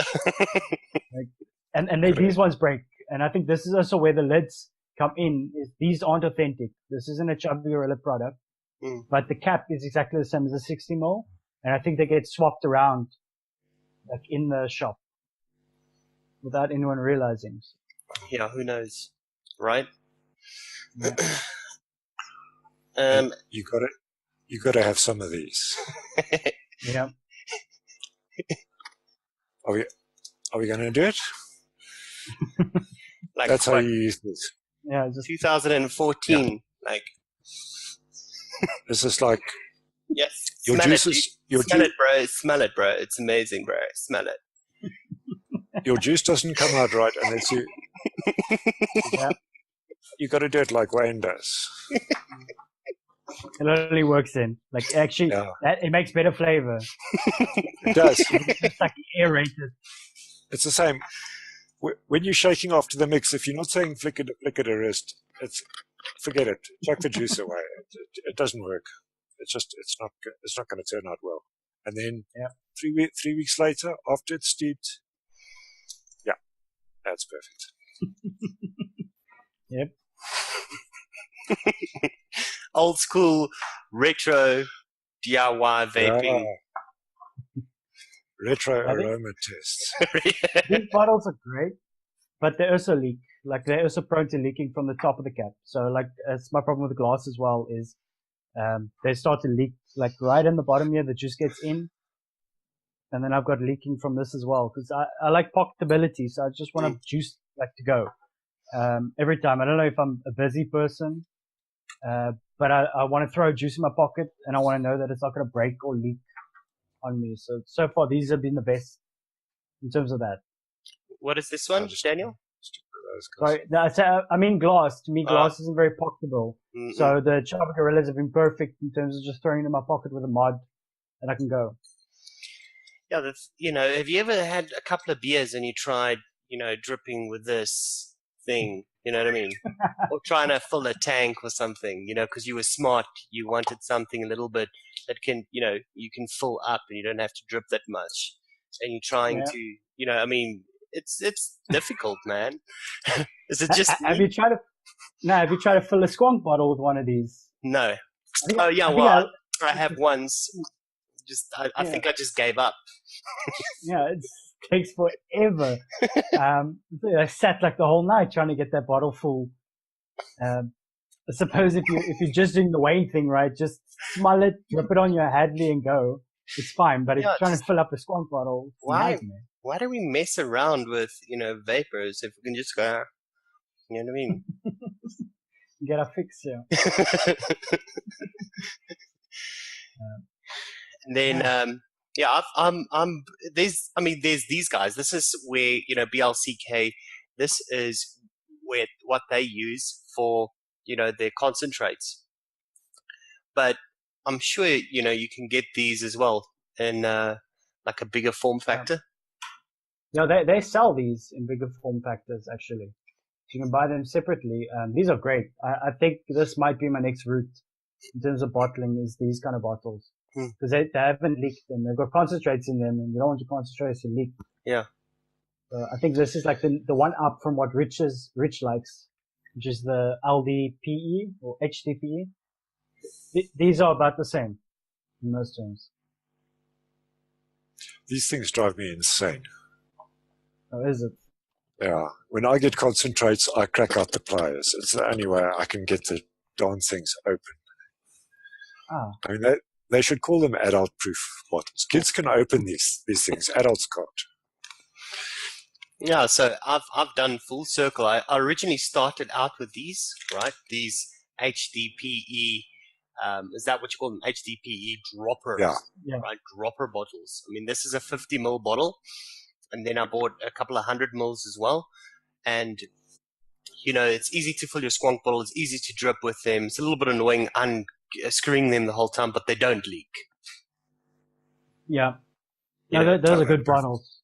And these ones break. And I think this is also where the lids come in. Is these aren't authentic. This isn't a Chubby Gorilla product. But the cap is exactly the same as a 60 mil. And I think they get swapped around like in the shop without anyone realizing. Yeah, who knows, right? Yeah. You got to have some of these. Yeah. Are we going to do it? Like that's how you use this. Yeah, just 2014. Yeah. Like this is like your juices. Smell it, bro. It's amazing, bro. Smell it. Your juice doesn't come out right unless you. Yeah. You got to do it like Wayne does. It only works in like actually it makes better flavor. It does. It's like aerated. It's the same. When you're shaking after the mix, if you're not saying flick it a wrist, forget it. Chuck the juice away. It doesn't work. It's not going to turn out well. And then 3 weeks later, after it's steeped, that's perfect. Yep. Old school retro DIY vaping. Retro aroma tests. These bottles are great, but they also leak. Like they're also prone to leaking from the top of the cap. So like it's my problem with the glass as well is they start to leak like right in the bottom here. The juice gets in, and then I've got leaking from this as well because I like pocketability, so I just want juice like to go every time. I don't know if I'm a busy person, but I want to throw juice in my pocket, and I want to know that it's not going to break or leak on me. So far, these have been the best in terms of that. What is this one, Daniel? Sorry, I mean glass. To me, glass isn't very pocketable. Mm-mm. So the Chopper Gorillas have been perfect in terms of just throwing it in my pocket with a mod, and I can go. Yeah, have you ever had a couple of beers and you tried, dripping with this thing? You know what I mean? Or trying to fill a tank or something, because you were smart. You wanted something a little bit that can, you can fill up and you don't have to drip that much. And you're trying to, it's difficult, man. Is it just have you tried to? No, have you tried to fill a Squonk bottle with one of these? No. I have once. I think I just gave up. Yeah, it takes forever. I sat like the whole night trying to get that bottle full. I suppose if you're just doing the Wayne thing, right, just smell it, drip it on your Hadley and go. It's fine. But if you're trying to fill up a Squonk bottle, it's a nightmare. Why do we mess around with, vapors if we can just go, you know what I mean? Get a fix, yeah. And then, there's these guys. This is where, BLCK, this is what they use for, their concentrates. But I'm sure, you can get these as well in, like a bigger form factor. No, they sell these in bigger form factors, actually. You can buy them separately. These are great. I think this might be my next route in terms of bottling is these kind of bottles. Because they haven't leaked and they've got concentrates in them and you don't want your concentrates to leak. Yeah. So I think this is like the one up from what Rich likes, which is the LDPE or HDPE. These are about the same in most terms. These things drive me insane. Oh, is it? Yeah. When I get concentrates, I crack out the pliers. It's the only way I can get the darn things open. I mean, they should call them adult-proof bottles. Kids can open these things. Adults can't. Yeah, so I've done full circle. I originally started out with these, right? These HDPE, is that what you call them? HDPE droppers, right? Dropper bottles. I mean, this is a 50 ml bottle, and then I bought a couple of 100 mils as well. And, it's easy to fill your Squonk bottle. It's easy to drip with them. It's a little bit annoying unscrewing them the whole time, but they don't leak. Yeah. No, those are good bottles.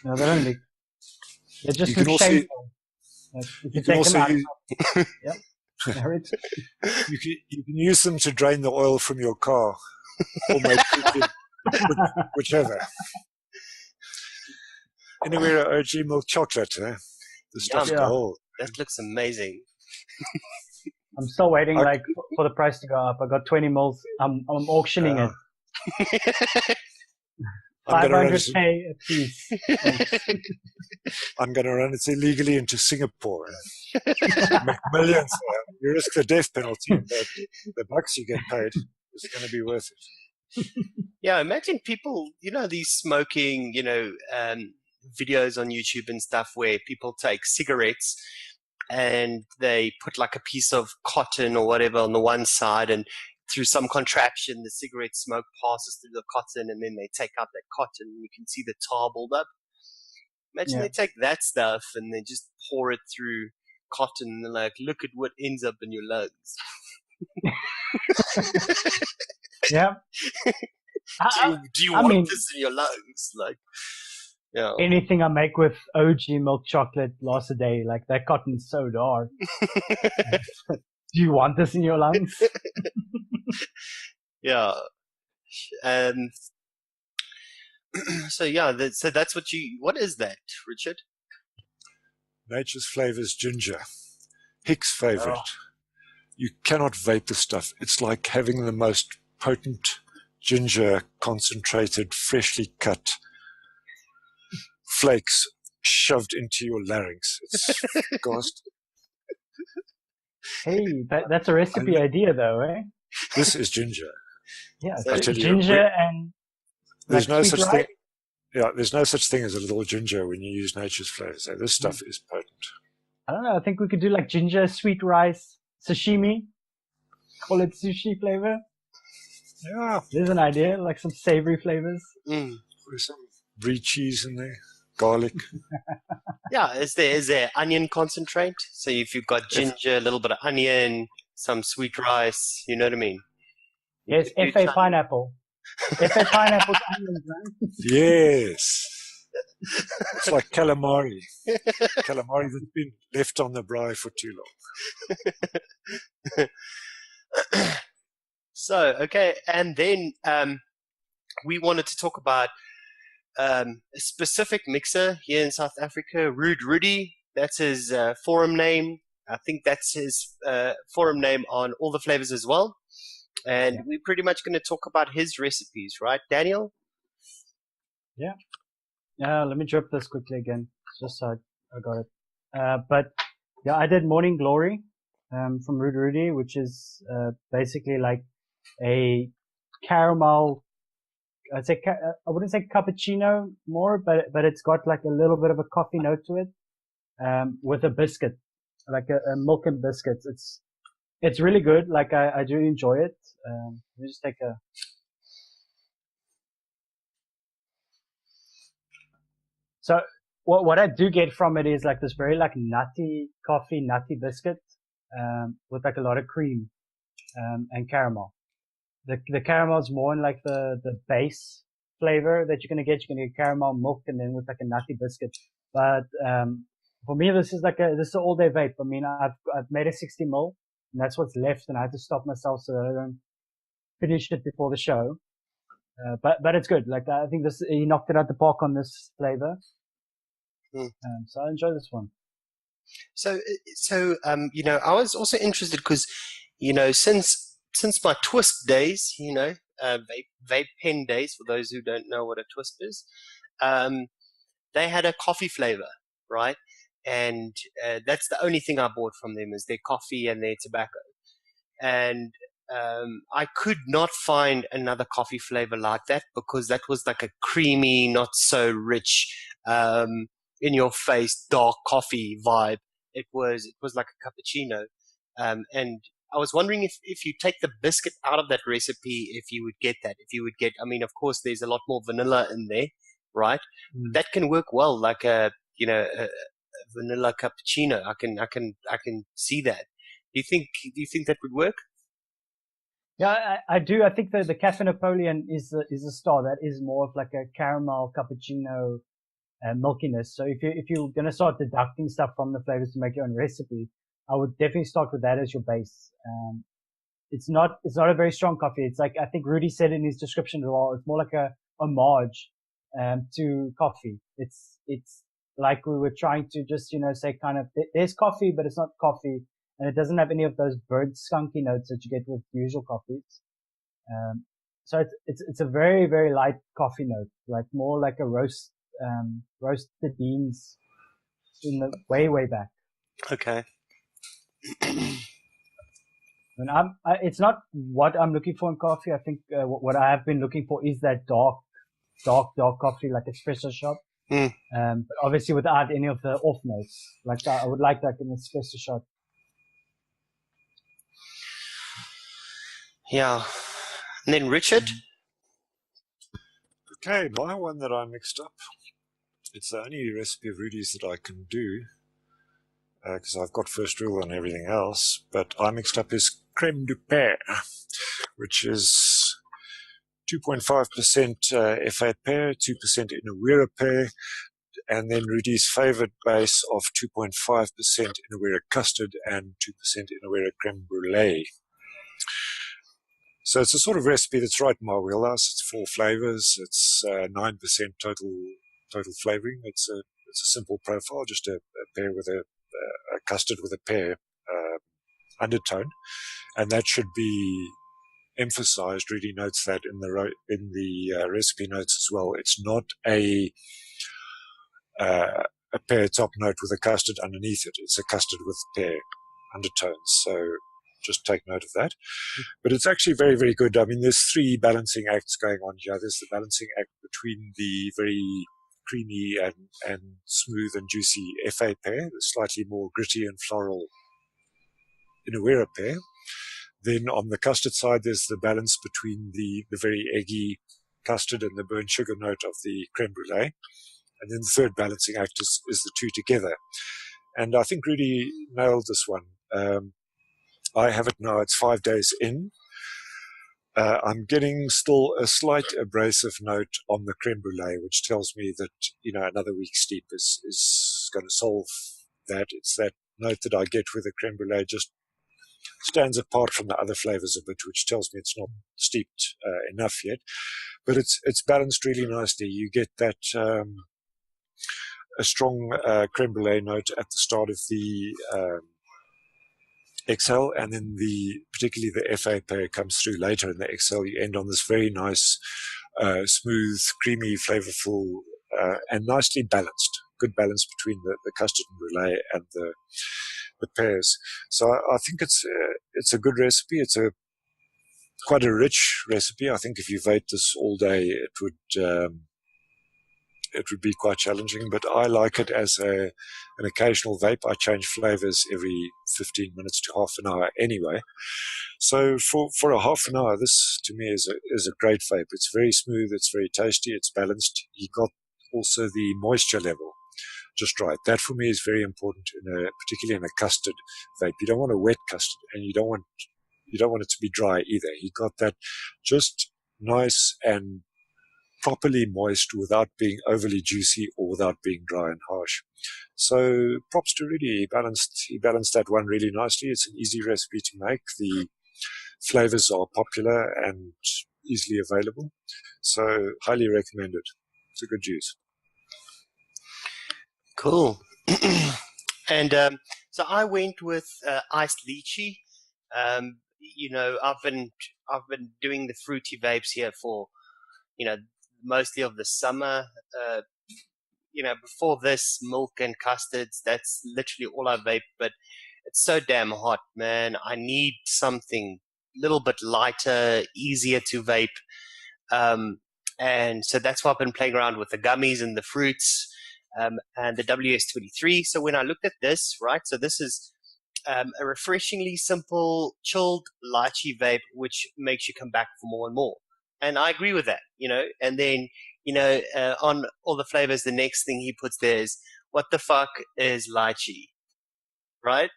No, they don't leak. They're just shameful. You can also use, you can use them to drain the oil from your car or make cooking, whichever. Anyway, OG milk chocolate, the stuff's gold. That looks amazing. I'm still waiting, for the price to go up. I got 20 mils. I'm auctioning it. 500K a piece. I'm going to run it illegally into Singapore. Make millions. You risk the death penalty, but the bucks you get paid is going to be worth it. Yeah, imagine people, these smoking, videos on YouTube and stuff where people take cigarettes and they put like a piece of cotton or whatever on the one side, and through some contraption the cigarette smoke passes through the cotton, and then they take out that cotton and you can see the tar build up. Imagine they take that stuff and they just pour it through cotton and they're like, look at what ends up in your lungs. Yeah. Do you want this in your lungs? Anything I make with OG milk chocolate lasts a day. Like, that cotton's so dark. Do you want this in your lungs? Yeah. And so that's what is that, Richard? Nature's Flavors ginger. Hick's favorite. You cannot vape the stuff. It's like having the most potent ginger concentrated, freshly cut flakes shoved into your larynx. It's ghastly. Hey, that's a recipe idea though, eh? This is ginger. Yeah, So- I tell you, ginger and there's like no sweet such rice. thing. Yeah, there's no such thing as a little ginger when you use nature's flavors. So this stuff is potent. I don't know. I think we could do like ginger, sweet rice, sashimi. Call it sushi flavor. Yeah, There's an idea, like some savory flavors. Mm. there's some brie cheese in there, garlic. Yeah, is there onion concentrate? So if you've got ginger, a little bit of onion, some sweet rice, you know what I mean? Yes, You F.A. try- pineapple. F.A. pineapple's onions, man. Yes. It's like calamari. Calamari that's been left on the braai for too long. So, okay, and then we wanted to talk about a specific mixer here in South Africa, RudeRude. That's his forum name. I think that's his forum name on all the flavors as well. And we're pretty much going to talk about his recipes, right, Daniel? Yeah, let me drip this quickly again, just so I got it. But yeah, I did Morning Glory from RudeRude, which is basically like a caramel. I wouldn't say cappuccino more, but it's got like a little bit of a coffee note to it, with a biscuit, like a milk and biscuits. It's really good. Like I do enjoy it. Let me just take a. So what I do get from it is like this very like nutty biscuit, with like a lot of cream, and caramel. The caramel is more in like the base flavor that you're going to get. You're going to get caramel, milk, and then with like a nutty biscuit. But, for me, this is an all day vape. I mean, I've made a 60 mil and that's what's left. And I had to stop myself so that I don't finish it before the show. But it's good. Like, I think he knocked it out the park on this flavor. So I enjoy this one. So, I was also interested because, since my twist days, vape pen days, for those who don't know what a twist is, they had a coffee flavor, right? And that's the only thing I bought from them is their coffee and their tobacco. And I could not find another coffee flavor like that because that was like a creamy, not so rich, in your face, dark coffee vibe. It was like a cappuccino. And I was wondering if you take the biscuit out of that recipe, if you would get that. If you would get, I mean, of course, there's a lot more vanilla in there, right? That can work well, like a vanilla cappuccino. I can see that. Do you think that would work? Yeah, I do. I think the Cafe Napoleon is a star. That is more of like a caramel cappuccino milkiness. So if you're gonna start deducting stuff from the flavors to make your own recipe, I would definitely start with that as your base. It's not a very strong coffee. It's like I think Rudy said in his description as well. It's more like a homage to coffee. It's like we were trying to just say kind of there's coffee, but it's not coffee. And it doesn't have any of those bird skunky notes that you get with usual coffees. So it's a very, very light coffee note, like more like a roasted beans in the way back. Okay. And it's not what I'm looking for in coffee. I think what I have been looking for is that dark coffee, like espresso shot. But obviously without any of the off notes. Like I would like that in an espresso shot. Yeah. And then Richard? Okay, my one that I mixed up, it's the only recipe of Rudy's that I can do, because I've got first rule and everything else, but I mixed up his creme du pear, which is 2.5% FA pear, 2% Inawera pear, and then Rudy's favorite base of 2.5% Inawera custard and 2% Inawera creme brulee. So it's a sort of recipe that's right in my wheelhouse. It's 4 flavors. It's 9% total flavoring. It's a simple profile, just a pear with a custard with a pear undertone, and that should be emphasized. Really notes that in the recipe notes as well. It's not a pear top note with a custard underneath it. It's a custard with pear undertones. So just take note of that. But it's actually very, very good. I mean, there's three balancing acts going on here. There's the balancing act between the very creamy and smooth and juicy FA pair, the slightly more gritty and floral Inawera pair. Then on the custard side, there's the balance between the very eggy custard and the burnt sugar note of the creme brulee. And then the third balancing act is the two together. And I think Rudy nailed this one. I have it now. It's 5 days in. I'm getting still a slight abrasive note on the creme brulee, which tells me that, another week steep is going to solve that. It's that note that I get with the creme brulee just stands apart from the other flavors a bit, which tells me it's not steeped enough yet. But it's balanced really nicely. You get that a strong creme brulee note at the start of the XL, and then particularly the FA pair comes through later in the XL. You end on this very nice, smooth, creamy, flavorful, and nicely balanced. Good balance between the custard and brulee and the pears. So I think it's a good recipe. It's quite a rich recipe. I think if you vape this all day, it would be quite challenging, but I like it as an occasional vape. I change flavors every 15 minutes to half an hour anyway. So for a half an hour, this to me is a great vape. It's very smooth, it's very tasty, it's balanced. You got also the moisture level just right. That for me is very important, particularly in a custard vape. You don't want a wet custard, and you don't want it to be dry either. You got that just nice and properly moist without being overly juicy or without being dry and harsh. So props to Rudy. He balanced that one really nicely. It's an easy recipe to make. The flavors are popular and easily available. So highly recommended. It's a good juice. Cool. And so I went with iced lychee. I've been doing the fruity vapes here for, mostly of the summer. Before this, milk and custards, that's literally all I vape, but it's so damn hot, man. I need something a little bit lighter, easier to vape. And so that's why I've been playing around with the gummies and the fruits, and the WS23. So when I looked at this, right, so this is a refreshingly simple, chilled lychee vape, which makes you come back for more and more. And I agree with that, and then, on all the flavors, the next thing he puts there is, what the fuck is lychee, right?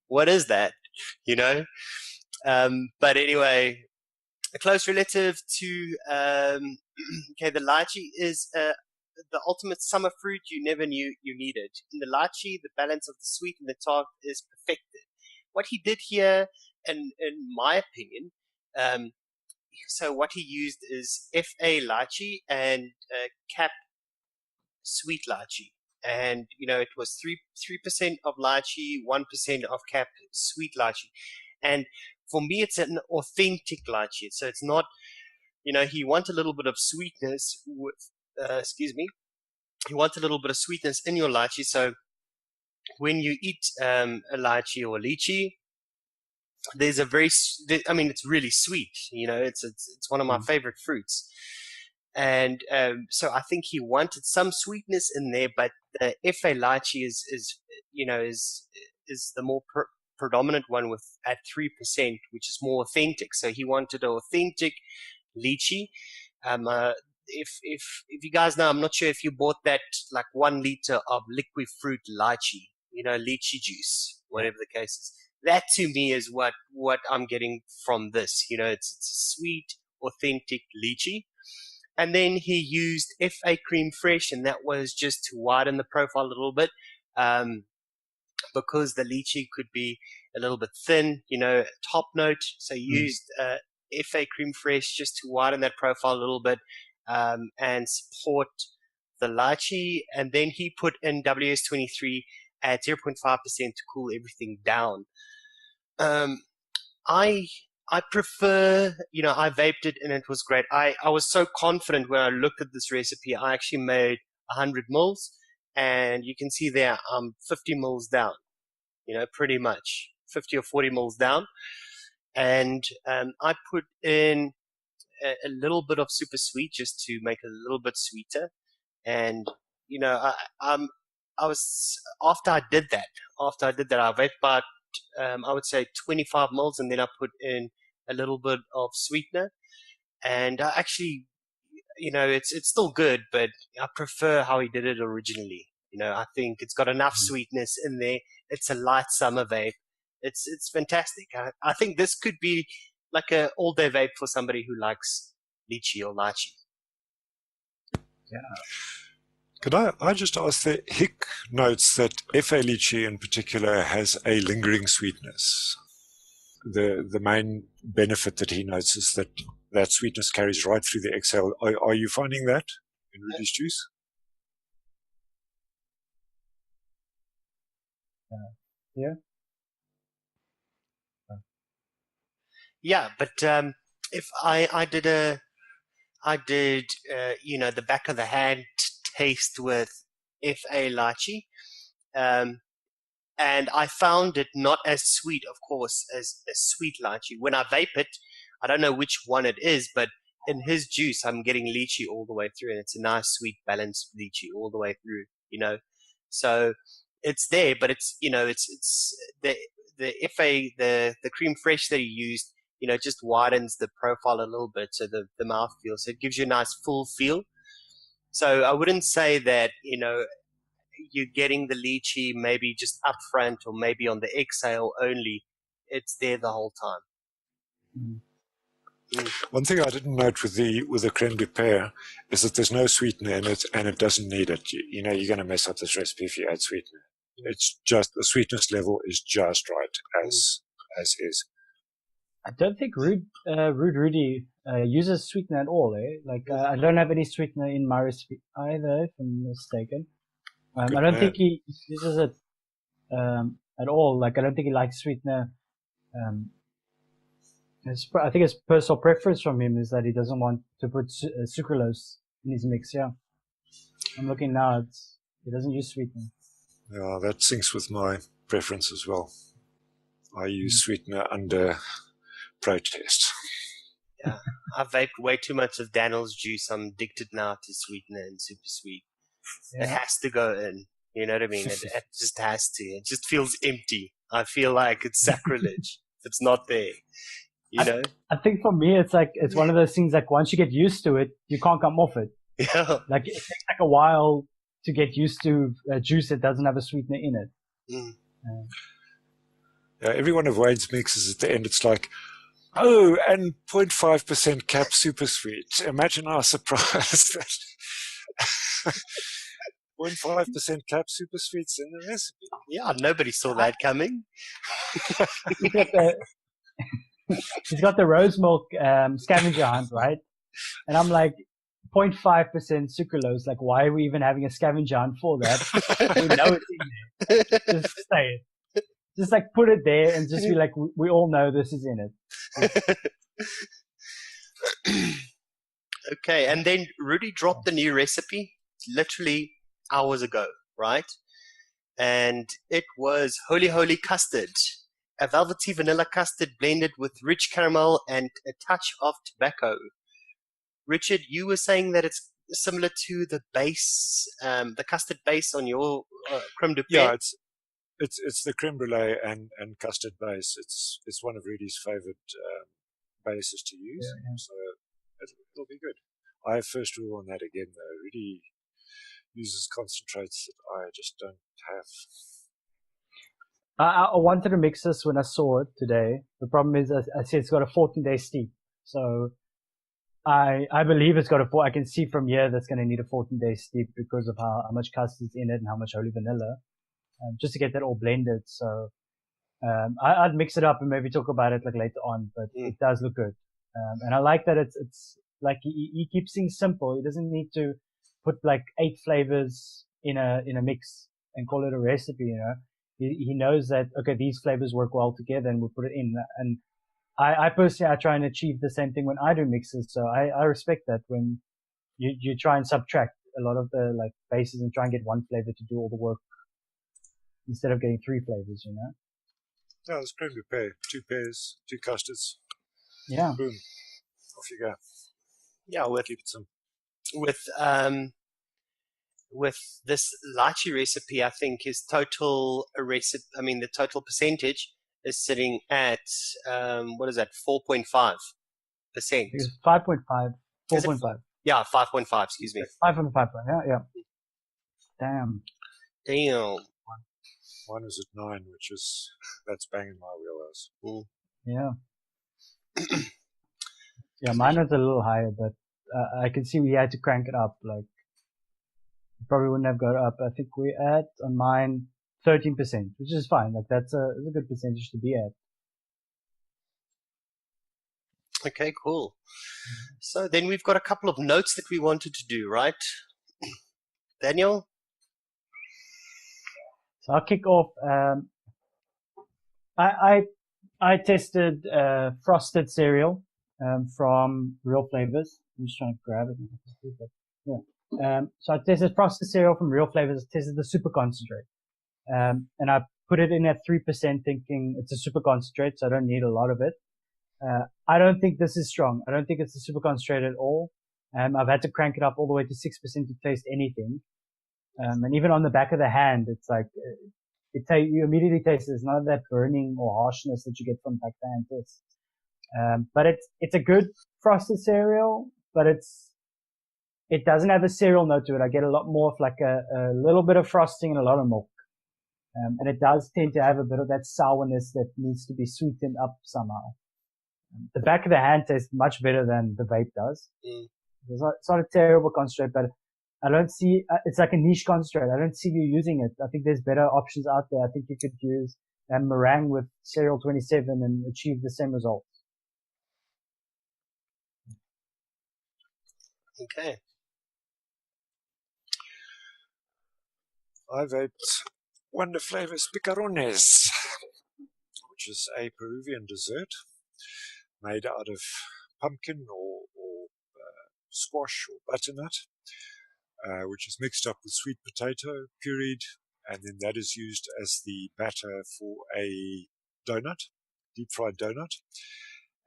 What is that, But anyway, a close relative to, the lychee is the ultimate summer fruit you never knew you needed. In the lychee, the balance of the sweet and the tart is perfected. What he did here, in my opinion, so what he used is FA lychee and CAP sweet lychee. And, it was 3% of lychee, 1% of CAP sweet lychee. And for me, it's an authentic lychee. So it's not, he wants a little bit of sweetness with, you want a little bit of sweetness in your lychee. So when you eat a lychee or lychee, there's it's really sweet. It's one of my favorite fruits. And so I think he wanted some sweetness in there, but the FA lychee is the more predominant one at 3%, which is more authentic. So he wanted an authentic lychee. If you guys know, I'm not sure if you bought that like 1 liter of liquid fruit lychee, lychee juice, whatever the case is. That to me is what I'm getting from this. It's a sweet, authentic lychee. And then he used FA cream fresh, and that was just to widen the profile a little bit, because the lychee could be a little bit thin, top note. So he used FA cream fresh just to widen that profile a little bit, and support the lychee. And then he put in WS23 at 0.5% to cool everything down. I prefer, I vaped it and it was great. I was so confident when I looked at this recipe. I actually made 100 mils, and you can see there I'm 50 mils down, pretty much. 50 or 40 mils down. And I put in a little bit of super sweet just to make it a little bit sweeter. And, I was, after I did that, I vaped about, I would say 25 mils, and then I put in a little bit of sweetener. And I actually, it's still good, but I prefer how he did it originally. I think it's got enough sweetness in there. It's a light summer vape. It's fantastic. I think this could be like a all day vape for somebody who likes lychee or lychee. Yeah. Could I just ask that Hick notes that FA lychee in particular has a lingering sweetness. The main benefit that he notes is that sweetness carries right through the exhale. Are you finding that in Rudy's juice? Yeah. Yeah, but if I did the back of the hand taste with FA lychee, and I found it not as sweet, of course, as a sweet lychee. When I vape it, I don't know which one it is, but in his juice, I'm getting lychee all the way through, and it's a nice, sweet, balanced lychee all the way through. So it's there, but it's it's the FA the cream fresh that he used. Just widens the profile a little bit, so the mouth feel. So it gives you a nice full feel. So I wouldn't say that, you're getting the lychee maybe just up front or maybe on the exhale only. It's there the whole time. One thing I didn't note with the creme de pear is that there's no sweetener in it, and it doesn't need it. You're going to mess up this recipe if you add sweetener. It's just the sweetness level is just right as is. I don't think RudeRude uses sweetener at all, eh? Like, I don't have any sweetener in my recipe either, if I'm mistaken. I don't think he uses it at all. Like, I don't think he likes sweetener. I think it's personal preference from him is that he doesn't want to put sucralose in his mix. Yeah, I'm looking now. He doesn't use sweetener. Yeah, that syncs with my preference as well. I use sweetener under protest. Yeah, I've vaped way too much of Daniel's juice. I'm addicted now to sweetener and super sweet. Yeah. It has to go in. You know what I mean? It just has to. It just feels empty. I feel like it's sacrilege if it's not there. I think for me, it's one of those things like once you get used to it, you can't come off it. Yeah. Like it takes like a while to get used to a juice that doesn't have a sweetener in it. Yeah, every one of Wayne's mixes at the end, it's like, oh, and 0.5% cap super sweet. Imagine our surprise that 0.5% cap super sweets in the recipe. Yeah, nobody saw that coming. He's got the rose milk scavenger hunt, right? And I'm like, 0.5% sucralose. Like, why are we even having a scavenger hunt for that? We know it's in there. Just say it. Just like put it there and just be like, we all know this is in it. Okay, and then Rudy dropped the new recipe literally hours ago, right? And it was Holy Holy Custard, a velvety vanilla custard blended with rich caramel and a touch of tobacco. Richard, you were saying that it's similar to the base, the custard base on your creme de pear. Yeah, it's the creme brulee and custard base. It's one of Rudy's favorite bases to use, so it'll be good. I have first rule on that again, though. Rudy uses concentrates that I just don't have. I wanted to mix this when I saw it today. The problem is, I see it's got a 14-day steep, so I believe it's got I can see from here that's going to need a 14-day steep because of how much custard's in it and how much holy vanilla, just to get that all blended. So I'd mix it up and maybe talk about it like later on, but it does look good. And I like that it's like he keeps things simple. He doesn't need to put like 8 flavors in a mix and call it a recipe, He knows that, okay, these flavors work well together and we'll put it in. And I personally, I try and achieve the same thing when I do mixes. So I respect that when you try and subtract a lot of the like bases and try and get one flavor to do all the work instead of getting 3 flavors, Yeah, it's creme de pear. 2 pears, 2 custards. Yeah. Boom. Off you go. Yeah, Keep it simple. with this lychee recipe, I think his total recipe, the total percentage is sitting at, what is that, 4.5%. It's 5.5, Is it 4.5. Yeah, 5.5, excuse me. 5.5, yeah. Damn. Damn. Mine was at 9, that's banging my wheelhouse. Yeah. Yeah, mine was a little higher, but I can see we had to crank it up. Like, probably wouldn't have got up. I think we're at, on mine, 13%, which is fine. Like, that's a good percentage to be at. Okay, cool. So then we've got a couple of notes that we wanted to do, right? Daniel? So I'll kick off. I tested frosted cereal from Real Flavors. I'm just trying to grab it. Yeah. So I tested frosted cereal from Real Flavors. I tested the super concentrate. And I put it in at 3% thinking it's a super concentrate, so I don't need a lot of it. I don't think this is strong. I don't think it's a super concentrate at all. I've had to crank it up all the way to 6% to taste anything. And even on the back of the hand, it's like, you immediately taste there's none of that burning or harshness that you get from back of the hand test. But it's a good frosted cereal, but it doesn't have a cereal note to it. I get a lot more of like a little bit of frosting and a lot of milk. And it does tend to have a bit of that sourness that needs to be sweetened up somehow. The back of the hand tastes much better than the vape does. It's not a terrible concentrate, but I don't see, it's like a niche concentrate. I don't see you using it. I think there's better options out there. I think you could use meringue with Cereal 27 and achieve the same results. Okay. I vaped Wonder Flavors Picarones, which is a Peruvian dessert made out of pumpkin or squash or butternut, which is mixed up with sweet potato, pureed, and then that is used as the batter for a donut, deep fried donut,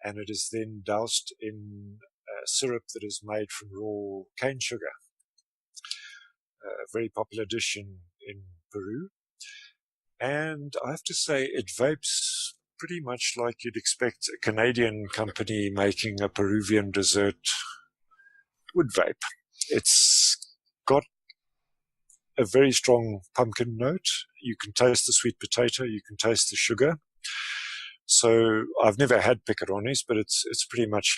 and it is then doused in syrup that is made from raw cane sugar. A very popular dish in Peru. And I have to say, it vapes pretty much like you'd expect a Canadian company making a Peruvian dessert would vape. It's got a very strong pumpkin note. You can taste the sweet potato. You can taste the sugar. So I've never had picarones, but it's pretty much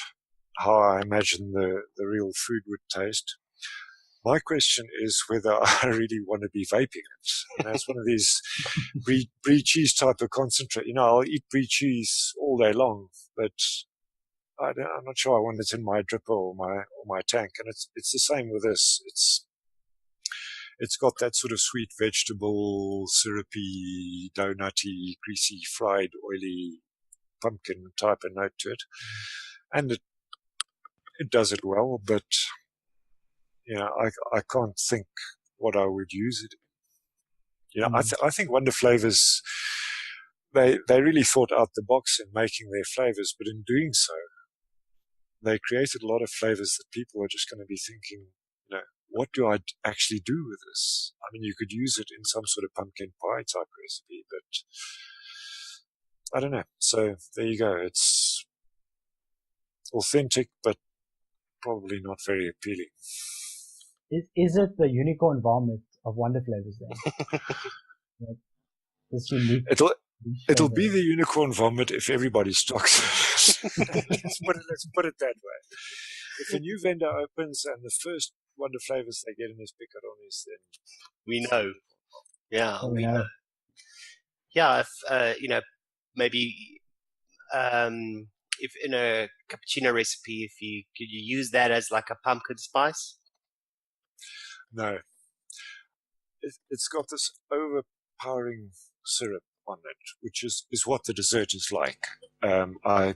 how I imagine the real food would taste. My question is whether I really want to be vaping it. And that's one of these brie cheese type of concentrate. I'll eat brie cheese all day long, but I'm not sure I want it in my dripper or my tank. And it's the same with this. It's got that sort of sweet vegetable, syrupy, donutty, greasy, fried, oily pumpkin type of note to it. And it does it well, but I can't think what I would use it in. I think Wonder Flavors, they really thought out the box in making their flavors, but in doing so, they created a lot of flavors that people are just going to be thinking, what do I actually do with this? I mean, you could use it in some sort of pumpkin pie type recipe, but I don't know. So there you go. It's authentic, but probably not very appealing. Is it the unicorn vomit of Wonder Flavors then? This unique. It'll be the unicorn vomit if everybody stocks it. Let's put it that way. If a new vendor opens and the first Wonder Flavors they get in is picarones, then we know. Yeah, we know. Yeah, if maybe if in a cappuccino recipe, could you use that as like a pumpkin spice? No. It's got this overpowering syrup on it, which is what the dessert is like. I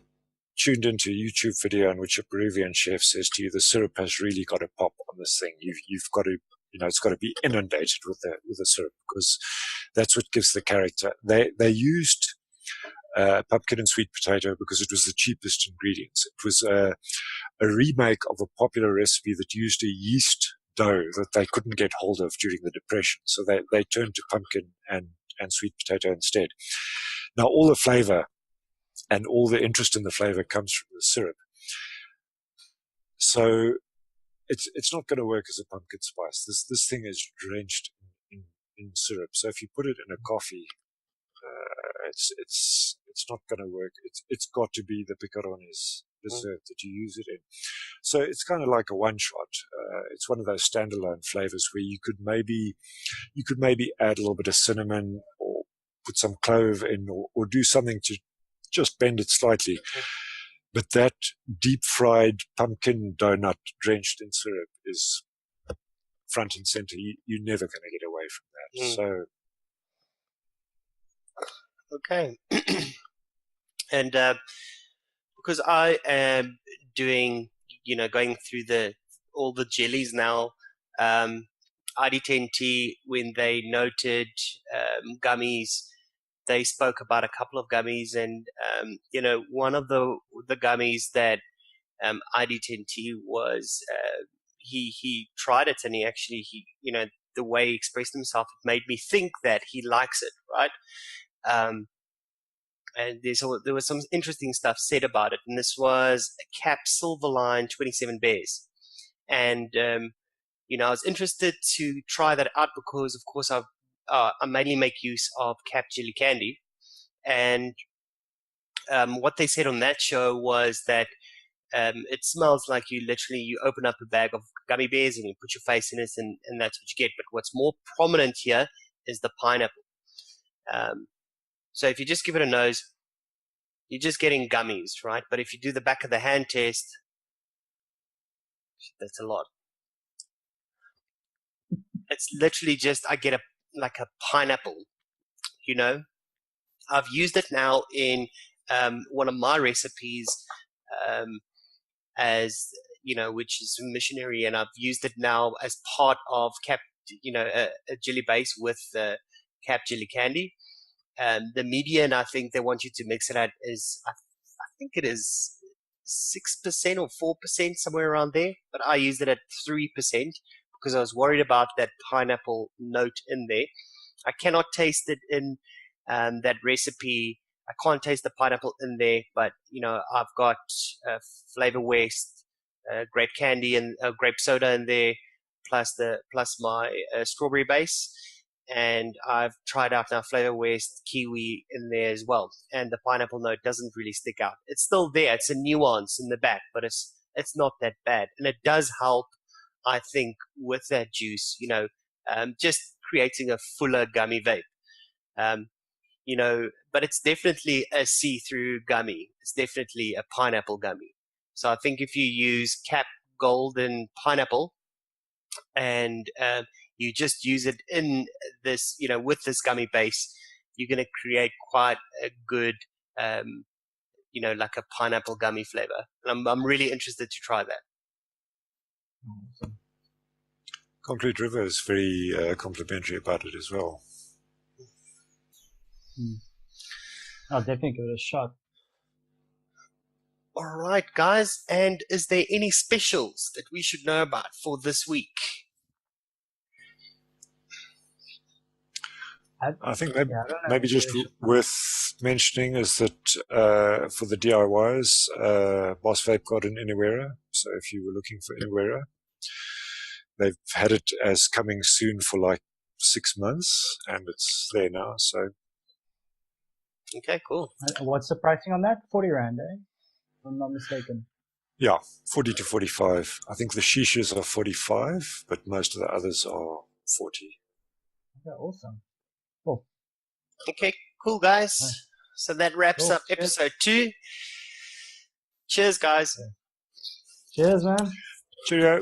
tuned into a YouTube video in which a Peruvian chef says to you, the syrup has really got to pop on this thing. You've got to, it's got to be inundated with the syrup because that's what gives the character. They used pumpkin and sweet potato because it was the cheapest ingredients. It was a remake of a popular recipe that used a yeast dough that they couldn't get hold of during the Depression. So they turned to pumpkin and sweet potato instead. Now, all the flavor and all the interest in the flavor comes from the syrup. So it's not going to work as a pumpkin spice. This thing is drenched in syrup. So if you put it in a coffee, it's not going to work. It's got to be the Picarones dessert that you use it in. So it's kind of like a one shot. It's one of those standalone flavors where you could maybe add a little bit of cinnamon or put some clove in or do something to just bend it slightly. But that deep fried pumpkin donut drenched in syrup is front and center. You're never going to get away from that. So, Okay. And because I am doing, going through all the jellies now, ID10T, when they noted gummies, they spoke about a couple of gummies, and one of the gummies that ID10T was, he tried it, and the way he expressed himself, it made me think that he likes it, right? And there was some interesting stuff said about it, and this was a CAP Silverline 27 Bears. And, I was interested to try that out because, of course, I mainly make use of CAP jelly candy. And what they said on that show was that it smells like you open up a bag of gummy bears and you put your face in it, and that's what you get. But what's more prominent here is the pineapple. So if you just give it a nose, you're just getting gummies, right? But if you do the back of the hand test, that's a lot. It's literally just, I get a pineapple, I've used it now in one of my recipes as, which is missionary, and I've used it now as part of CAP, a jelly base with CAP jelly candy. The median, I think they want you to mix it at is, I think it is 6% or 4%, somewhere around there. But I used it at 3% because I was worried about that pineapple note in there. I cannot taste it in that recipe. I can't taste the pineapple in there, but I've got Flavor West, grape candy and grape soda in there, plus my strawberry base. And I've tried out now Flavor West kiwi in there as well, and the pineapple note doesn't really stick out. It's still there. It's a nuance in the back, but it's not that bad, and it does help, I think, with that juice. Just creating a fuller gummy vape. But it's definitely a see-through gummy. It's definitely a pineapple gummy. So I think if you use CAP Golden Pineapple and you just use it in this, with this gummy base, you're going to create quite a good, like a pineapple gummy flavor. And I'm really interested to try that. Awesome. Concrete River is very complimentary about it as well. I'll definitely give it a shot. All right, guys. And is there any specials that we should know about for this week? I think maybe just worth mentioning is that for the DIYs, Boss Vape got an Anywhere. So if you were looking for Anywhere, they've had it as coming soon for like 6 months, and it's there now. So okay, cool. What's the pricing on that? 40 Rand, eh? If I'm not mistaken. Yeah, 40 to 45. I think the shishas are 45, but most of the others are 40. Okay, awesome. Cool. Okay, cool, guys. Nice. So that wraps up episode 2. Cheers, guys. Cheers, man. Cheerio.